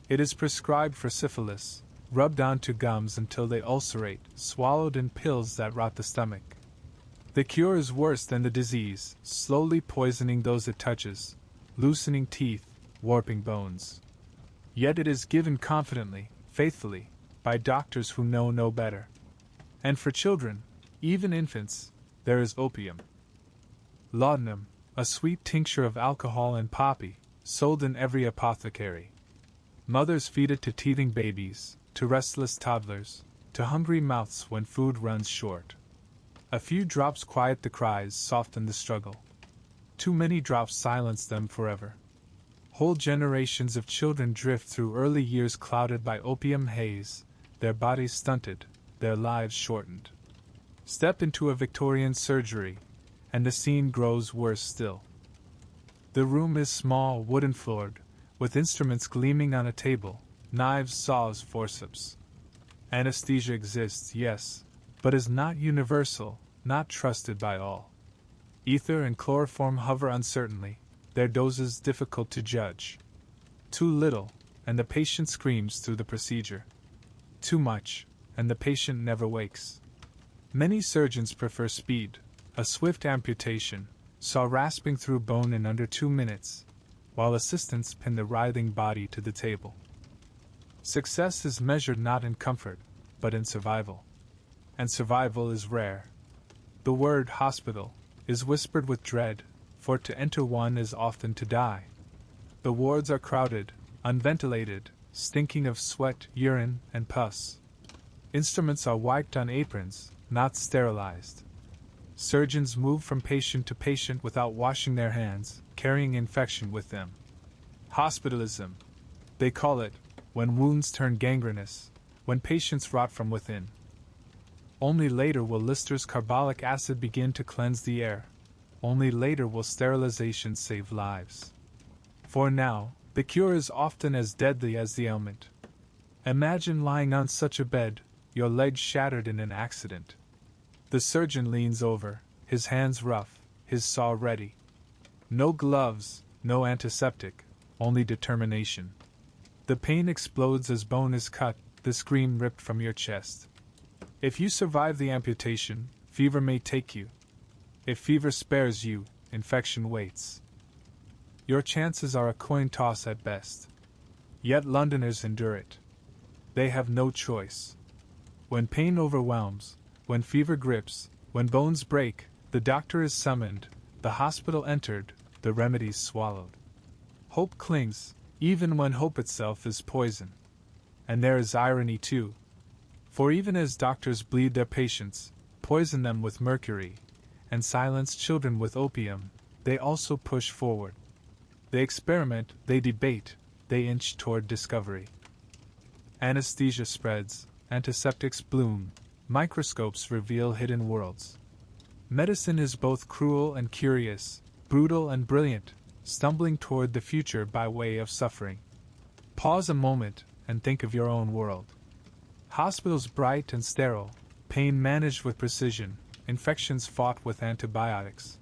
It is prescribed for syphilis, rubbed onto gums until they ulcerate, swallowed in pills that rot the stomach. The cure is worse than the disease, slowly poisoning those it touches, loosening teeth, warping bones. Yet it is given confidently, faithfully, by doctors who know no better. And for children, even infants, there is opium. Laudanum, a sweet tincture of alcohol and poppy, sold in every apothecary. Mothers feed it to teething babies, to restless toddlers, to hungry mouths when food runs short. A few drops quiet the cries, soften the struggle. Too many drops silence them forever. Whole generations of children drift through early years clouded by opium haze, their bodies stunted, their lives shortened. Step into a Victorian surgery, and the scene grows worse still. The room is small, wooden-floored, with instruments gleaming on a table, knives, saws, forceps. Anesthesia exists, yes, but is not universal, not trusted by all. Ether and chloroform hover uncertainly, their doses difficult to judge. Too little, and the patient screams through the procedure. Too much, and the patient never wakes. Many surgeons prefer speed, a swift amputation, saw rasping through bone in under 2 minutes, while assistants pin the writhing body to the table. Success is measured not in comfort, but in survival. And survival is rare. The word hospital is whispered with dread, for to enter one is often to die. The wards are crowded, unventilated, stinking of sweat, urine, and pus. Instruments are wiped on aprons, not sterilized. Surgeons move from patient to patient without washing their hands, carrying infection with them. Hospitalism, they call it, when wounds turn gangrenous, when patients rot from within. Only later will Lister's carbolic acid begin to cleanse the air. Only later will sterilization save lives. For now, the cure is often as deadly as the ailment. Imagine lying on such a bed, your leg shattered in an accident. The surgeon leans over, his hands rough, his saw ready. No gloves, no antiseptic, only determination. The pain explodes as bone is cut, the scream ripped from your chest. If you survive the amputation, fever may take you. If fever spares you, infection waits. Your chances are a coin toss at best. Yet Londoners endure it. They have no choice. When pain overwhelms, when fever grips, when bones break, the doctor is summoned, the hospital entered, the remedies swallowed. Hope clings, even when hope itself is poison. And there is irony too. For even as doctors bleed their patients, poison them with mercury, and silence children with opium, they also push forward. They experiment, they debate, they inch toward discovery. Anesthesia spreads, antiseptics bloom, microscopes reveal hidden worlds. Medicine is both cruel and curious, brutal and brilliant, stumbling toward the future by way of suffering. Pause a moment and think of your own world. Hospitals bright and sterile, pain managed with precision, infections fought with antibiotics.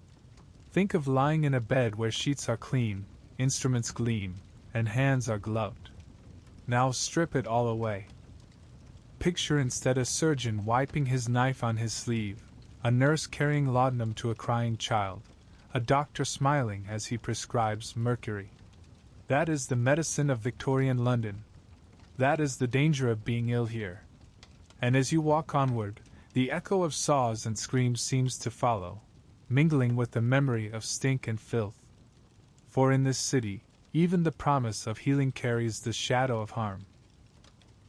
Think of lying in a bed where sheets are clean, instruments gleam, and hands are gloved. Now strip it all away. Picture instead a surgeon wiping his knife on his sleeve, a nurse carrying laudanum to a crying child, a doctor smiling as he prescribes mercury. That is the medicine of Victorian London. That is the danger of being ill here. And as you walk onward, the echo of saws and screams seems to follow, mingling with the memory of stink and filth. For in this city, even the promise of healing carries the shadow of harm.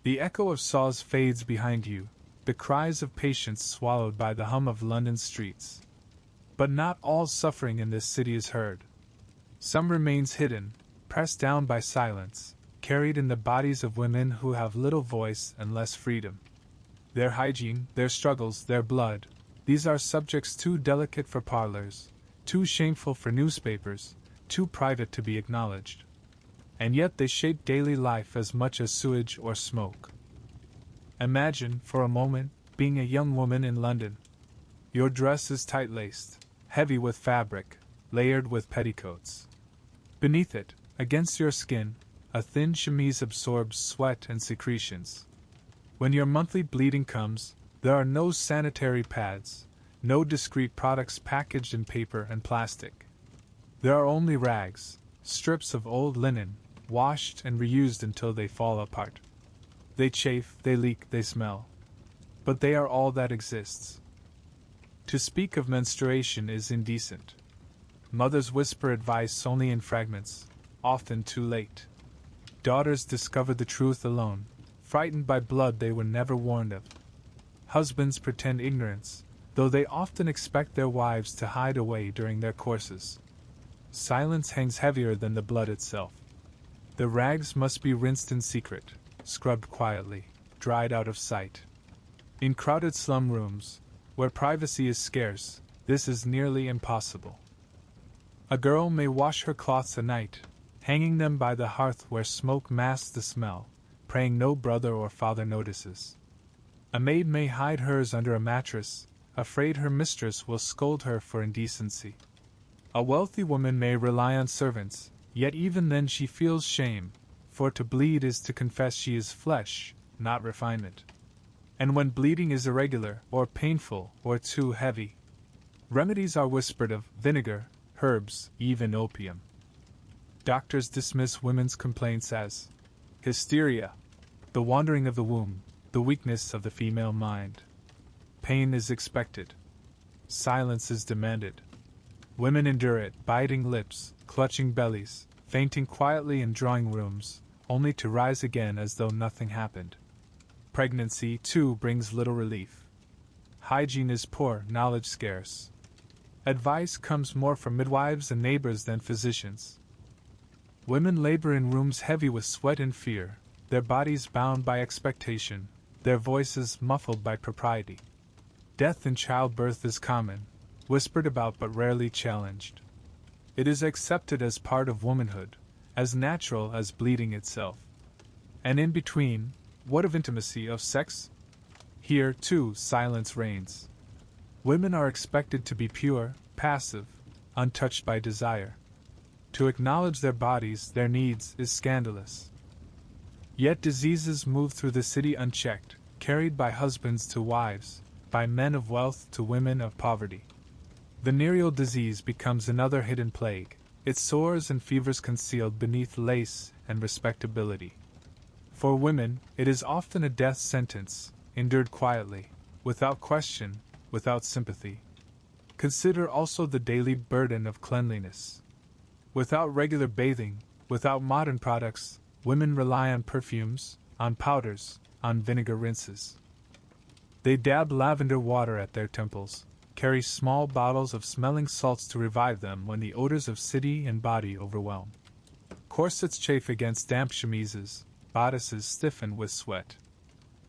The echo of saws fades behind you, the cries of patients swallowed by the hum of London streets. But not all suffering in this city is heard. Some remains hidden, pressed down by silence, carried in the bodies of women who have little voice and less freedom. Their hygiene, their struggles, their blood, these are subjects too delicate for parlors, too shameful for newspapers, too private to be acknowledged. And yet they shape daily life as much as sewage or smoke. Imagine, for a moment, being a young woman in London. Your dress is tight-laced, heavy with fabric, layered with petticoats. Beneath it, against your skin, a thin chemise absorbs sweat and secretions. When your monthly bleeding comes, there are no sanitary pads, no discreet products packaged in paper and plastic. There are only rags, strips of old linen, washed and reused until they fall apart. They chafe, they leak, they smell. But they are all that exists. To speak of menstruation is indecent. Mothers whisper advice only in fragments, often too late. Daughters discover the truth alone, frightened by blood they were never warned of. Husbands pretend ignorance, though they often expect their wives to hide away during their courses. Silence hangs heavier than the blood itself. The rags must be rinsed in secret, scrubbed quietly, dried out of sight. In crowded slum rooms, where privacy is scarce, this is nearly impossible. A girl may wash her cloths at night, hanging them by the hearth where smoke masks the smell, praying no brother or father notices. A maid may hide hers under a mattress, afraid her mistress will scold her for indecency. A wealthy woman may rely on servants, yet even then she feels shame, for to bleed is to confess she is flesh, not refinement. And when bleeding is irregular, or painful, or too heavy, remedies are whispered of: vinegar, herbs, even opium. Doctors dismiss women's complaints as hysteria, the wandering of the womb, the weakness of the female mind. Pain is expected. Silence is demanded. Women endure it, biting lips, clutching bellies, fainting quietly in drawing rooms, only to rise again as though nothing happened. Pregnancy, too, brings little relief. Hygiene is poor, knowledge scarce. Advice comes more from midwives and neighbors than physicians. Women labor in rooms heavy with sweat and fear, their bodies bound by expectation, their voices muffled by propriety. Death in childbirth is common, whispered about but rarely challenged. It is accepted as part of womanhood, as natural as bleeding itself. And in between, what of intimacy, of sex? Here, too, silence reigns. Women are expected to be pure, passive, untouched by desire. To acknowledge their bodies, their needs, is scandalous. Yet diseases move through the city unchecked, carried by husbands to wives, by men of wealth to women of poverty. Venereal disease becomes another hidden plague, its sores and fevers concealed beneath lace and respectability. For women, it is often a death sentence, endured quietly, without question, without sympathy. Consider also the daily burden of cleanliness. Without regular bathing, without modern products, women rely on perfumes, on powders, on vinegar rinses. They dab lavender water at their temples, carry small bottles of smelling salts to revive them when the odors of city and body overwhelm. Corsets chafe against damp chemises, bodices stiffen with sweat.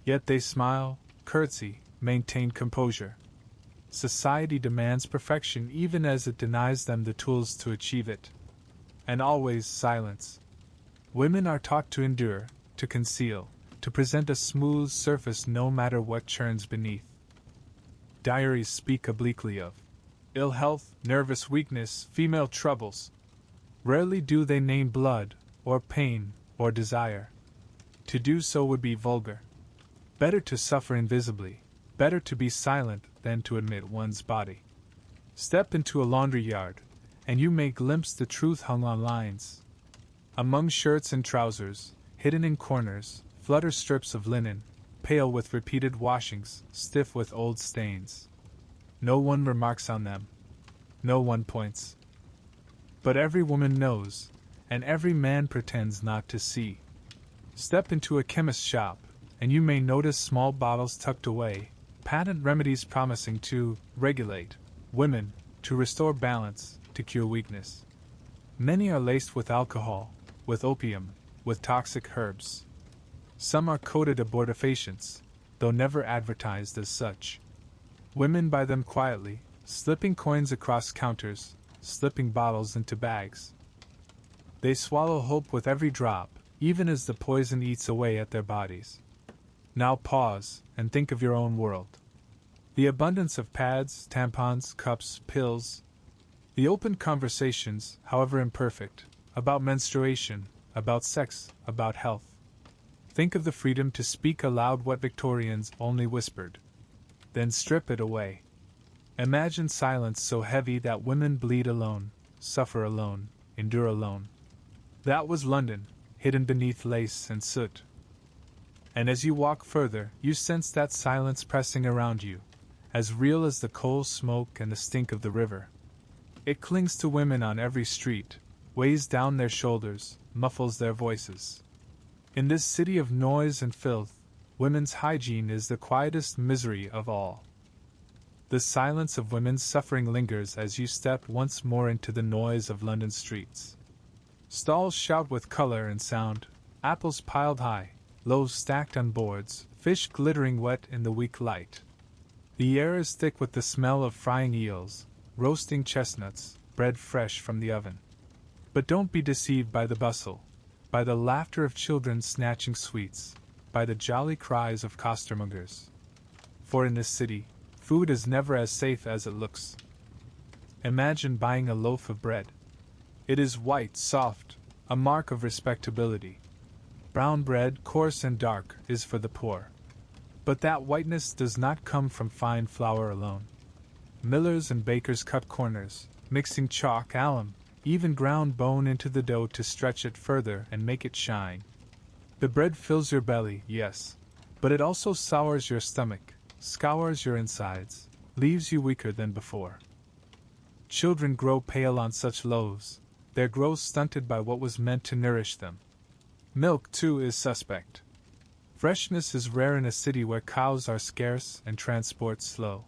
Yet they smile, curtsy, maintain composure. Society demands perfection even as it denies them the tools to achieve it. And always silence. Women are taught to endure, to conceal, to present a smooth surface no matter what churns beneath. Diaries speak obliquely of ill health, nervous weakness, female troubles. Rarely do they name blood, or pain, or desire. To do so would be vulgar. Better to suffer invisibly, better to be silent than to admit one's body. Step into a laundry yard, and you may glimpse the truth hung on lines. Among shirts and trousers, hidden in corners, flutter strips of linen, pale with repeated washings, stiff with old stains. No one remarks on them. No one points. But every woman knows, and every man pretends not to see. Step into a chemist's shop, and you may notice small bottles tucked away, patent remedies promising to regulate women, to restore balance, to cure weakness. Many are laced with alcohol, with opium, with toxic herbs. Some are coated abortifacients, though never advertised as such. Women buy them quietly, slipping coins across counters, slipping bottles into bags. They swallow hope with every drop, even as the poison eats away at their bodies. Now pause, and think of your own world. The abundance of pads, tampons, cups, pills. The open conversations, however imperfect, about menstruation, about sex, about health. Think of the freedom to speak aloud what Victorians only whispered. Then strip it away. Imagine silence so heavy that women bleed alone, suffer alone, endure alone. That was London, hidden beneath lace and soot. And as you walk further, you sense that silence pressing around you, as real as the coal smoke and the stink of the river. It clings to women on every street, weighs down their shoulders, muffles their voices. In this city of noise and filth, women's hygiene is the quietest misery of all. The silence of women's suffering lingers as you step once more into the noise of London streets. Stalls shout with color and sound, apples piled high, loaves stacked on boards, fish glittering wet in the weak light. The air is thick with the smell of frying eels, roasting chestnuts, bread fresh from the oven. But don't be deceived by the bustle, by the laughter of children snatching sweets, by the jolly cries of costermongers. For in this city, food is never as safe as it looks. Imagine buying a loaf of bread. It is white, soft, a mark of respectability. Brown bread, coarse and dark, is for the poor. But that whiteness does not come from fine flour alone. Millers and bakers cut corners, mixing chalk, alum, even ground bone into the dough to stretch it further and make it shine. The bread fills your belly, yes, but it also sours your stomach, scours your insides, leaves you weaker than before. Children grow pale on such loaves, their growth stunted by what was meant to nourish them. Milk, too, is suspect. Freshness is rare in a city where cows are scarce and transport slow.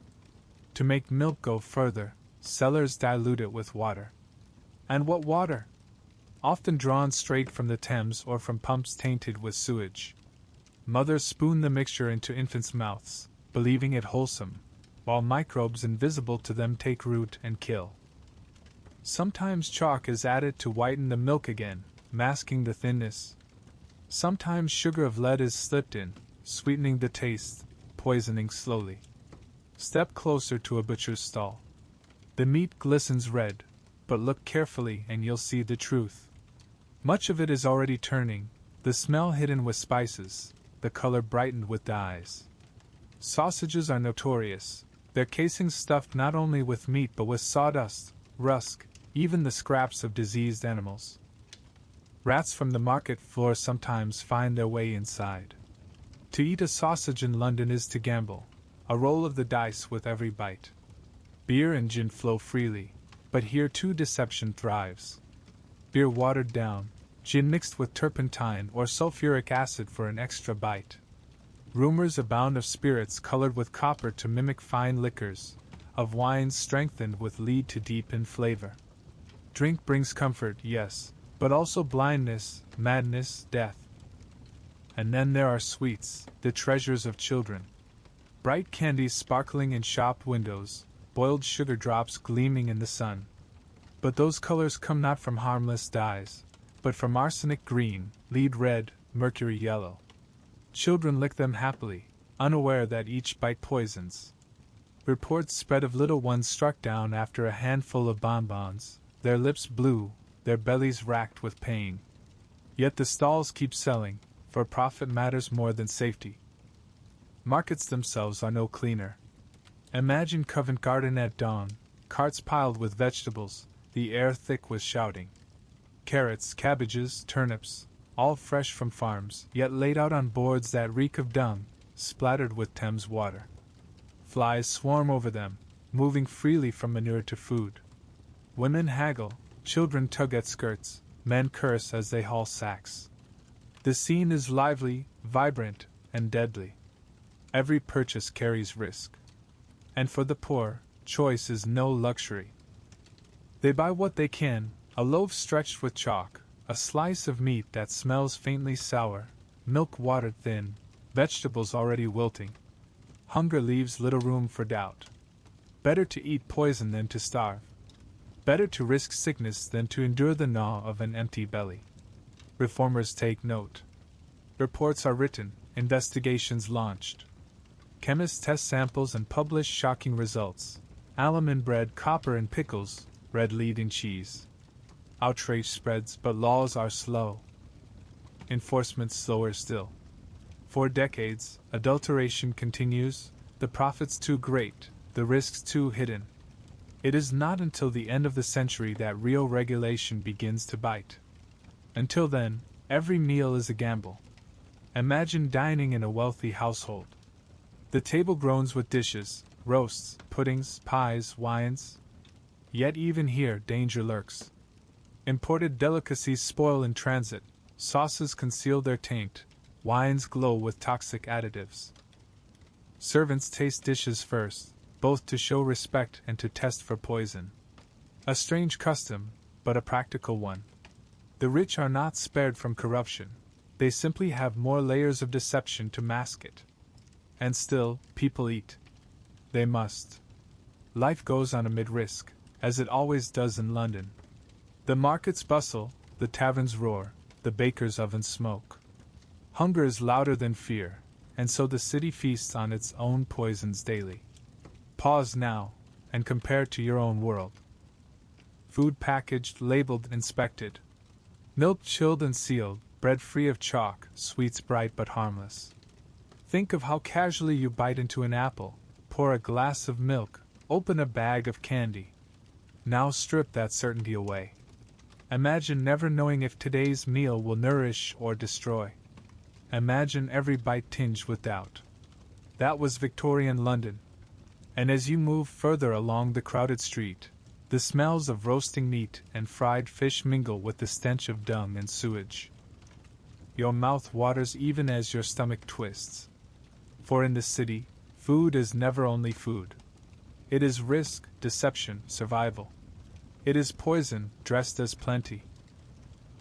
To make milk go further, sellers dilute it with water. And what water? Often drawn straight from the Thames or from pumps tainted with sewage. Mothers spoon the mixture into infants' mouths, believing it wholesome, while microbes invisible to them take root and kill. Sometimes chalk is added to whiten the milk again, masking the thinness. Sometimes sugar of lead is slipped in, sweetening the taste, poisoning slowly. Step closer to a butcher's stall. The meat glistens red, but look carefully and you'll see the truth. Much of it is already turning, the smell hidden with spices, the color brightened with dyes. Sausages are notorious, their casings stuffed not only with meat but with sawdust, rusk, even the scraps of diseased animals. Rats from the market floor sometimes find their way inside. To eat a sausage in London is to gamble, a roll of the dice with every bite. Beer and gin flow freely, but here too deception thrives. Beer watered down, gin mixed with turpentine or sulfuric acid for an extra bite. Rumors abound of spirits colored with copper to mimic fine liquors, of wines strengthened with lead to deepen flavor. Drink brings comfort, yes, but also blindness, madness, death. And then there are sweets, the treasures of children. Bright candies sparkling in shop windows, boiled sugar drops gleaming in the sun. But those colors come not from harmless dyes, but from arsenic green, lead red, mercury yellow. Children lick them happily, unaware that each bite poisons. Reports spread of little ones struck down after a handful of bonbons, their lips blue, their bellies racked with pain. Yet the stalls keep selling, for profit matters more than safety. Markets themselves are no cleaner. Imagine Covent Garden at dawn, carts piled with vegetables, the air thick with shouting. Carrots, cabbages, turnips, all fresh from farms, yet laid out on boards that reek of dung, splattered with Thames water. Flies swarm over them, moving freely from manure to food. Women haggle, children tug at skirts, men curse as they haul sacks. The scene is lively, vibrant, and deadly. Every purchase carries risk. And for the poor, choice is no luxury. They buy what they can, a loaf stretched with chalk, a slice of meat that smells faintly sour, milk watered thin, vegetables already wilting. Hunger leaves little room for doubt. Better to eat poison than to starve. Better to risk sickness than to endure the gnaw of an empty belly. Reformers take note. Reports are written, investigations launched. Chemists test samples and publish shocking results. Alum in bread, copper in pickles, red lead in cheese. Outrage spreads, but laws are slow. Enforcement slower still. For decades, adulteration continues, the profits too great, the risks too hidden. It is not until the end of the century that real regulation begins to bite. Until then, every meal is a gamble. Imagine dining in a wealthy household. The table groans with dishes, roasts, puddings, pies, wines. Yet even here danger lurks. Imported delicacies spoil in transit, sauces conceal their taint, wines glow with toxic additives. Servants taste dishes first, both to show respect and to test for poison. A strange custom, but a practical one. The rich are not spared from corruption, they simply have more layers of deception to mask it. And still, people eat. They must. Life goes on amid risk, as it always does in London. The markets bustle, the taverns roar, the baker's ovens smoke. Hunger is louder than fear, and so the city feasts on its own poisons daily. Pause now, and compare to your own world. Food packaged, labeled, inspected. Milk chilled and sealed, bread free of chalk, sweets bright but harmless. Think of how casually you bite into an apple, pour a glass of milk, open a bag of candy. Now strip that certainty away. Imagine never knowing if today's meal will nourish or destroy. Imagine every bite tinged with doubt. That was Victorian London. And as you move further along the crowded street, the smells of roasting meat and fried fish mingle with the stench of dung and sewage. Your mouth waters even as your stomach twists. For in the city, food is never only food. It is risk, deception, survival. It is poison, dressed as plenty.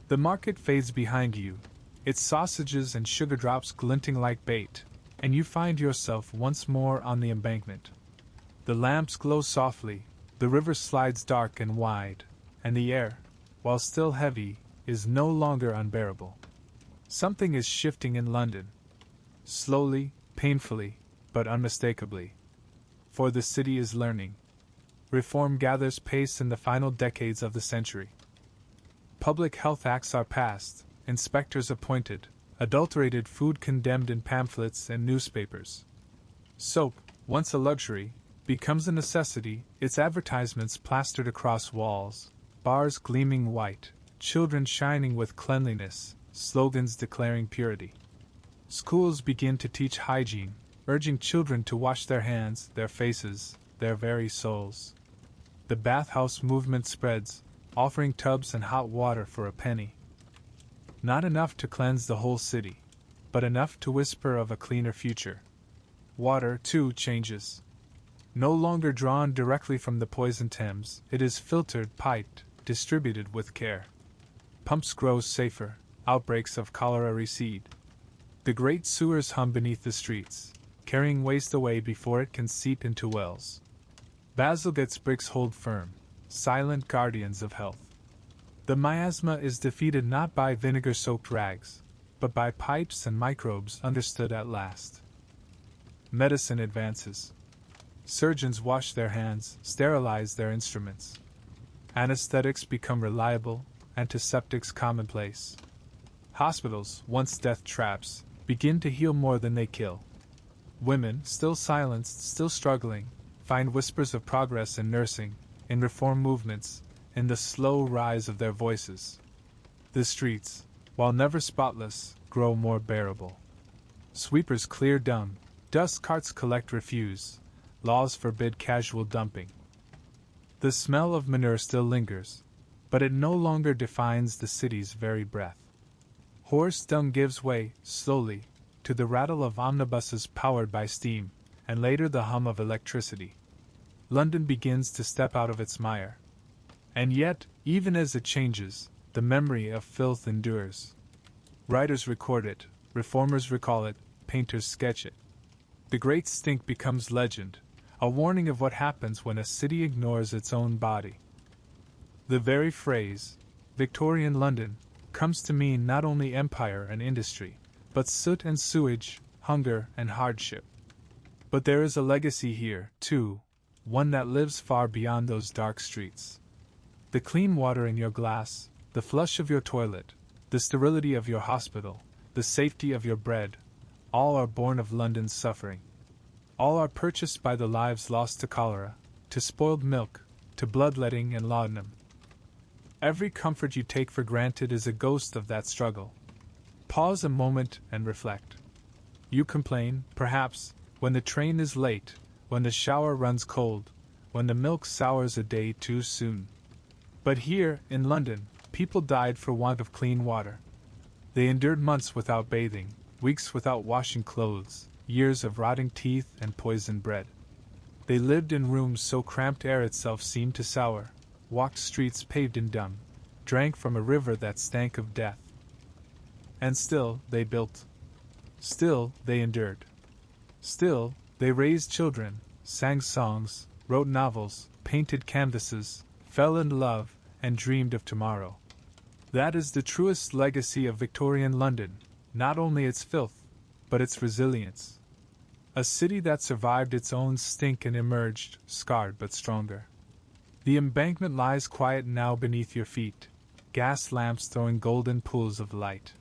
The market fades behind you, its sausages and sugar drops glinting like bait, and you find yourself once more on the embankment. The lamps glow softly, the river slides dark and wide, and the air, while still heavy, is no longer unbearable. Something is shifting in London. Slowly, painfully, but unmistakably. For the city is learning. Reform gathers pace in the final decades of the century. Public health acts are passed, inspectors appointed, adulterated food condemned in pamphlets and newspapers. Soap, once a luxury, becomes a necessity, its advertisements plastered across walls, bars gleaming white, children shining with cleanliness, slogans declaring purity. Schools begin to teach hygiene, urging children to wash their hands, their faces, their very souls. The bathhouse movement spreads, offering tubs and hot water for a penny. Not enough to cleanse the whole city, but enough to whisper of a cleaner future. Water, too, changes. No longer drawn directly from the poisoned Thames, it is filtered, piped, distributed with care. Pumps grow safer, outbreaks of cholera recede. The great sewers hum beneath the streets, carrying waste away before it can seep into wells. Bazalgette's bricks hold firm, silent guardians of health. The miasma is defeated not by vinegar-soaked rags, but by pipes and microbes understood at last. Medicine advances. Surgeons wash their hands, sterilize their instruments. Anesthetics become reliable, antiseptics commonplace. Hospitals, once death traps, begin to heal more than they kill. Women, still silenced, still struggling, find whispers of progress in nursing, in reform movements, in the slow rise of their voices. The streets, while never spotless, grow more bearable. Sweepers clear dung, dust carts collect refuse, laws forbid casual dumping. The smell of manure still lingers, but it no longer defines the city's very breath. Horse dung gives way, slowly, to the rattle of omnibuses powered by steam, and later the hum of electricity. London begins to step out of its mire. And yet, even as it changes, the memory of filth endures. Writers record it, reformers recall it, painters sketch it. The great stink becomes legend, a warning of what happens when a city ignores its own body. The very phrase, Victorian London, comes to mean not only empire and industry, but soot and sewage, hunger and hardship. But there is a legacy here, too, one that lives far beyond those dark streets. The clean water in your glass, the flush of your toilet, the sterility of your hospital, the safety of your bread, all are born of London's suffering. All are purchased by the lives lost to cholera, to spoiled milk, to bloodletting and laudanum. Every comfort you take for granted is a ghost of that struggle. Pause a moment and reflect. You complain, perhaps, when the train is late, when the shower runs cold, when the milk sours a day too soon. But here, in London, people died for want of clean water. They endured months without bathing, weeks without washing clothes, years of rotting teeth and poisoned bread. They lived in rooms so cramped air itself seemed to sour, walked streets paved in dung, drank from a river that stank of death. And still they built. Still they endured. Still they raised children, sang songs, wrote novels, painted canvases, fell in love, and dreamed of tomorrow. That is the truest legacy of Victorian London, not only its filth, but its resilience. A city that survived its own stink and emerged, scarred but stronger. The embankment lies quiet now beneath your feet, gas lamps throwing golden pools of light.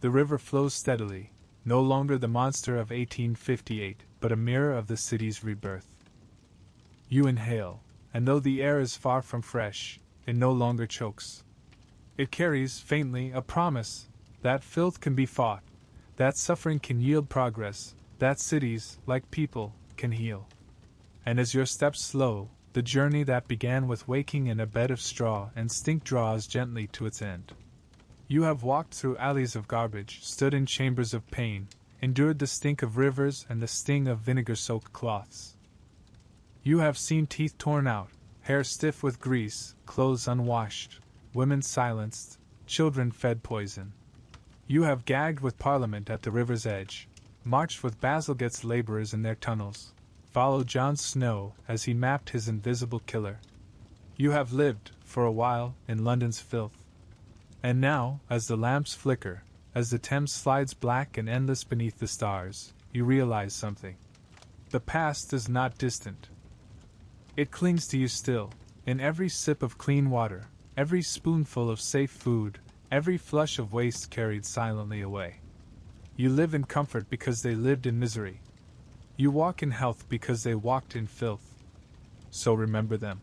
The river flows steadily, no longer the monster of 1858, but a mirror of the city's rebirth. You inhale, and though the air is far from fresh, it no longer chokes. It carries, faintly, a promise that filth can be fought, that suffering can yield progress, that cities, like people, can heal. And as your steps slow, the journey that began with waking in a bed of straw and stink draws gently to its end. You have walked through alleys of garbage, stood in chambers of pain, endured the stink of rivers and the sting of vinegar-soaked cloths. You have seen teeth torn out, hair stiff with grease, clothes unwashed, women silenced, children fed poison. You have gagged with Parliament at the river's edge, marched with Bazalgette's laborers in their tunnels, followed Jon Snow as he mapped his invisible killer. You have lived, for a while, in London's filth. And now, as the lamps flicker, as the Thames slides black and endless beneath the stars, you realize something. The past is not distant. It clings to you still, in every sip of clean water, every spoonful of safe food, every flush of waste carried silently away. You live in comfort because they lived in misery. You walk in health because they walked in filth. So remember them.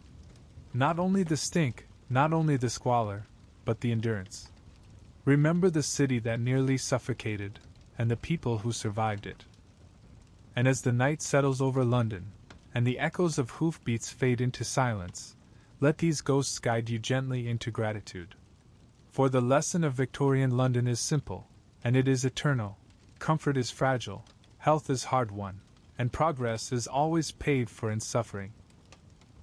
Not only the stink, not only the squalor, but the endurance. Remember the city that nearly suffocated, and the people who survived it. And as the night settles over London, and the echoes of hoofbeats fade into silence, let these ghosts guide you gently into gratitude. For the lesson of Victorian London is simple, and it is eternal. Comfort is fragile, health is hard won, and progress is always paid for in suffering.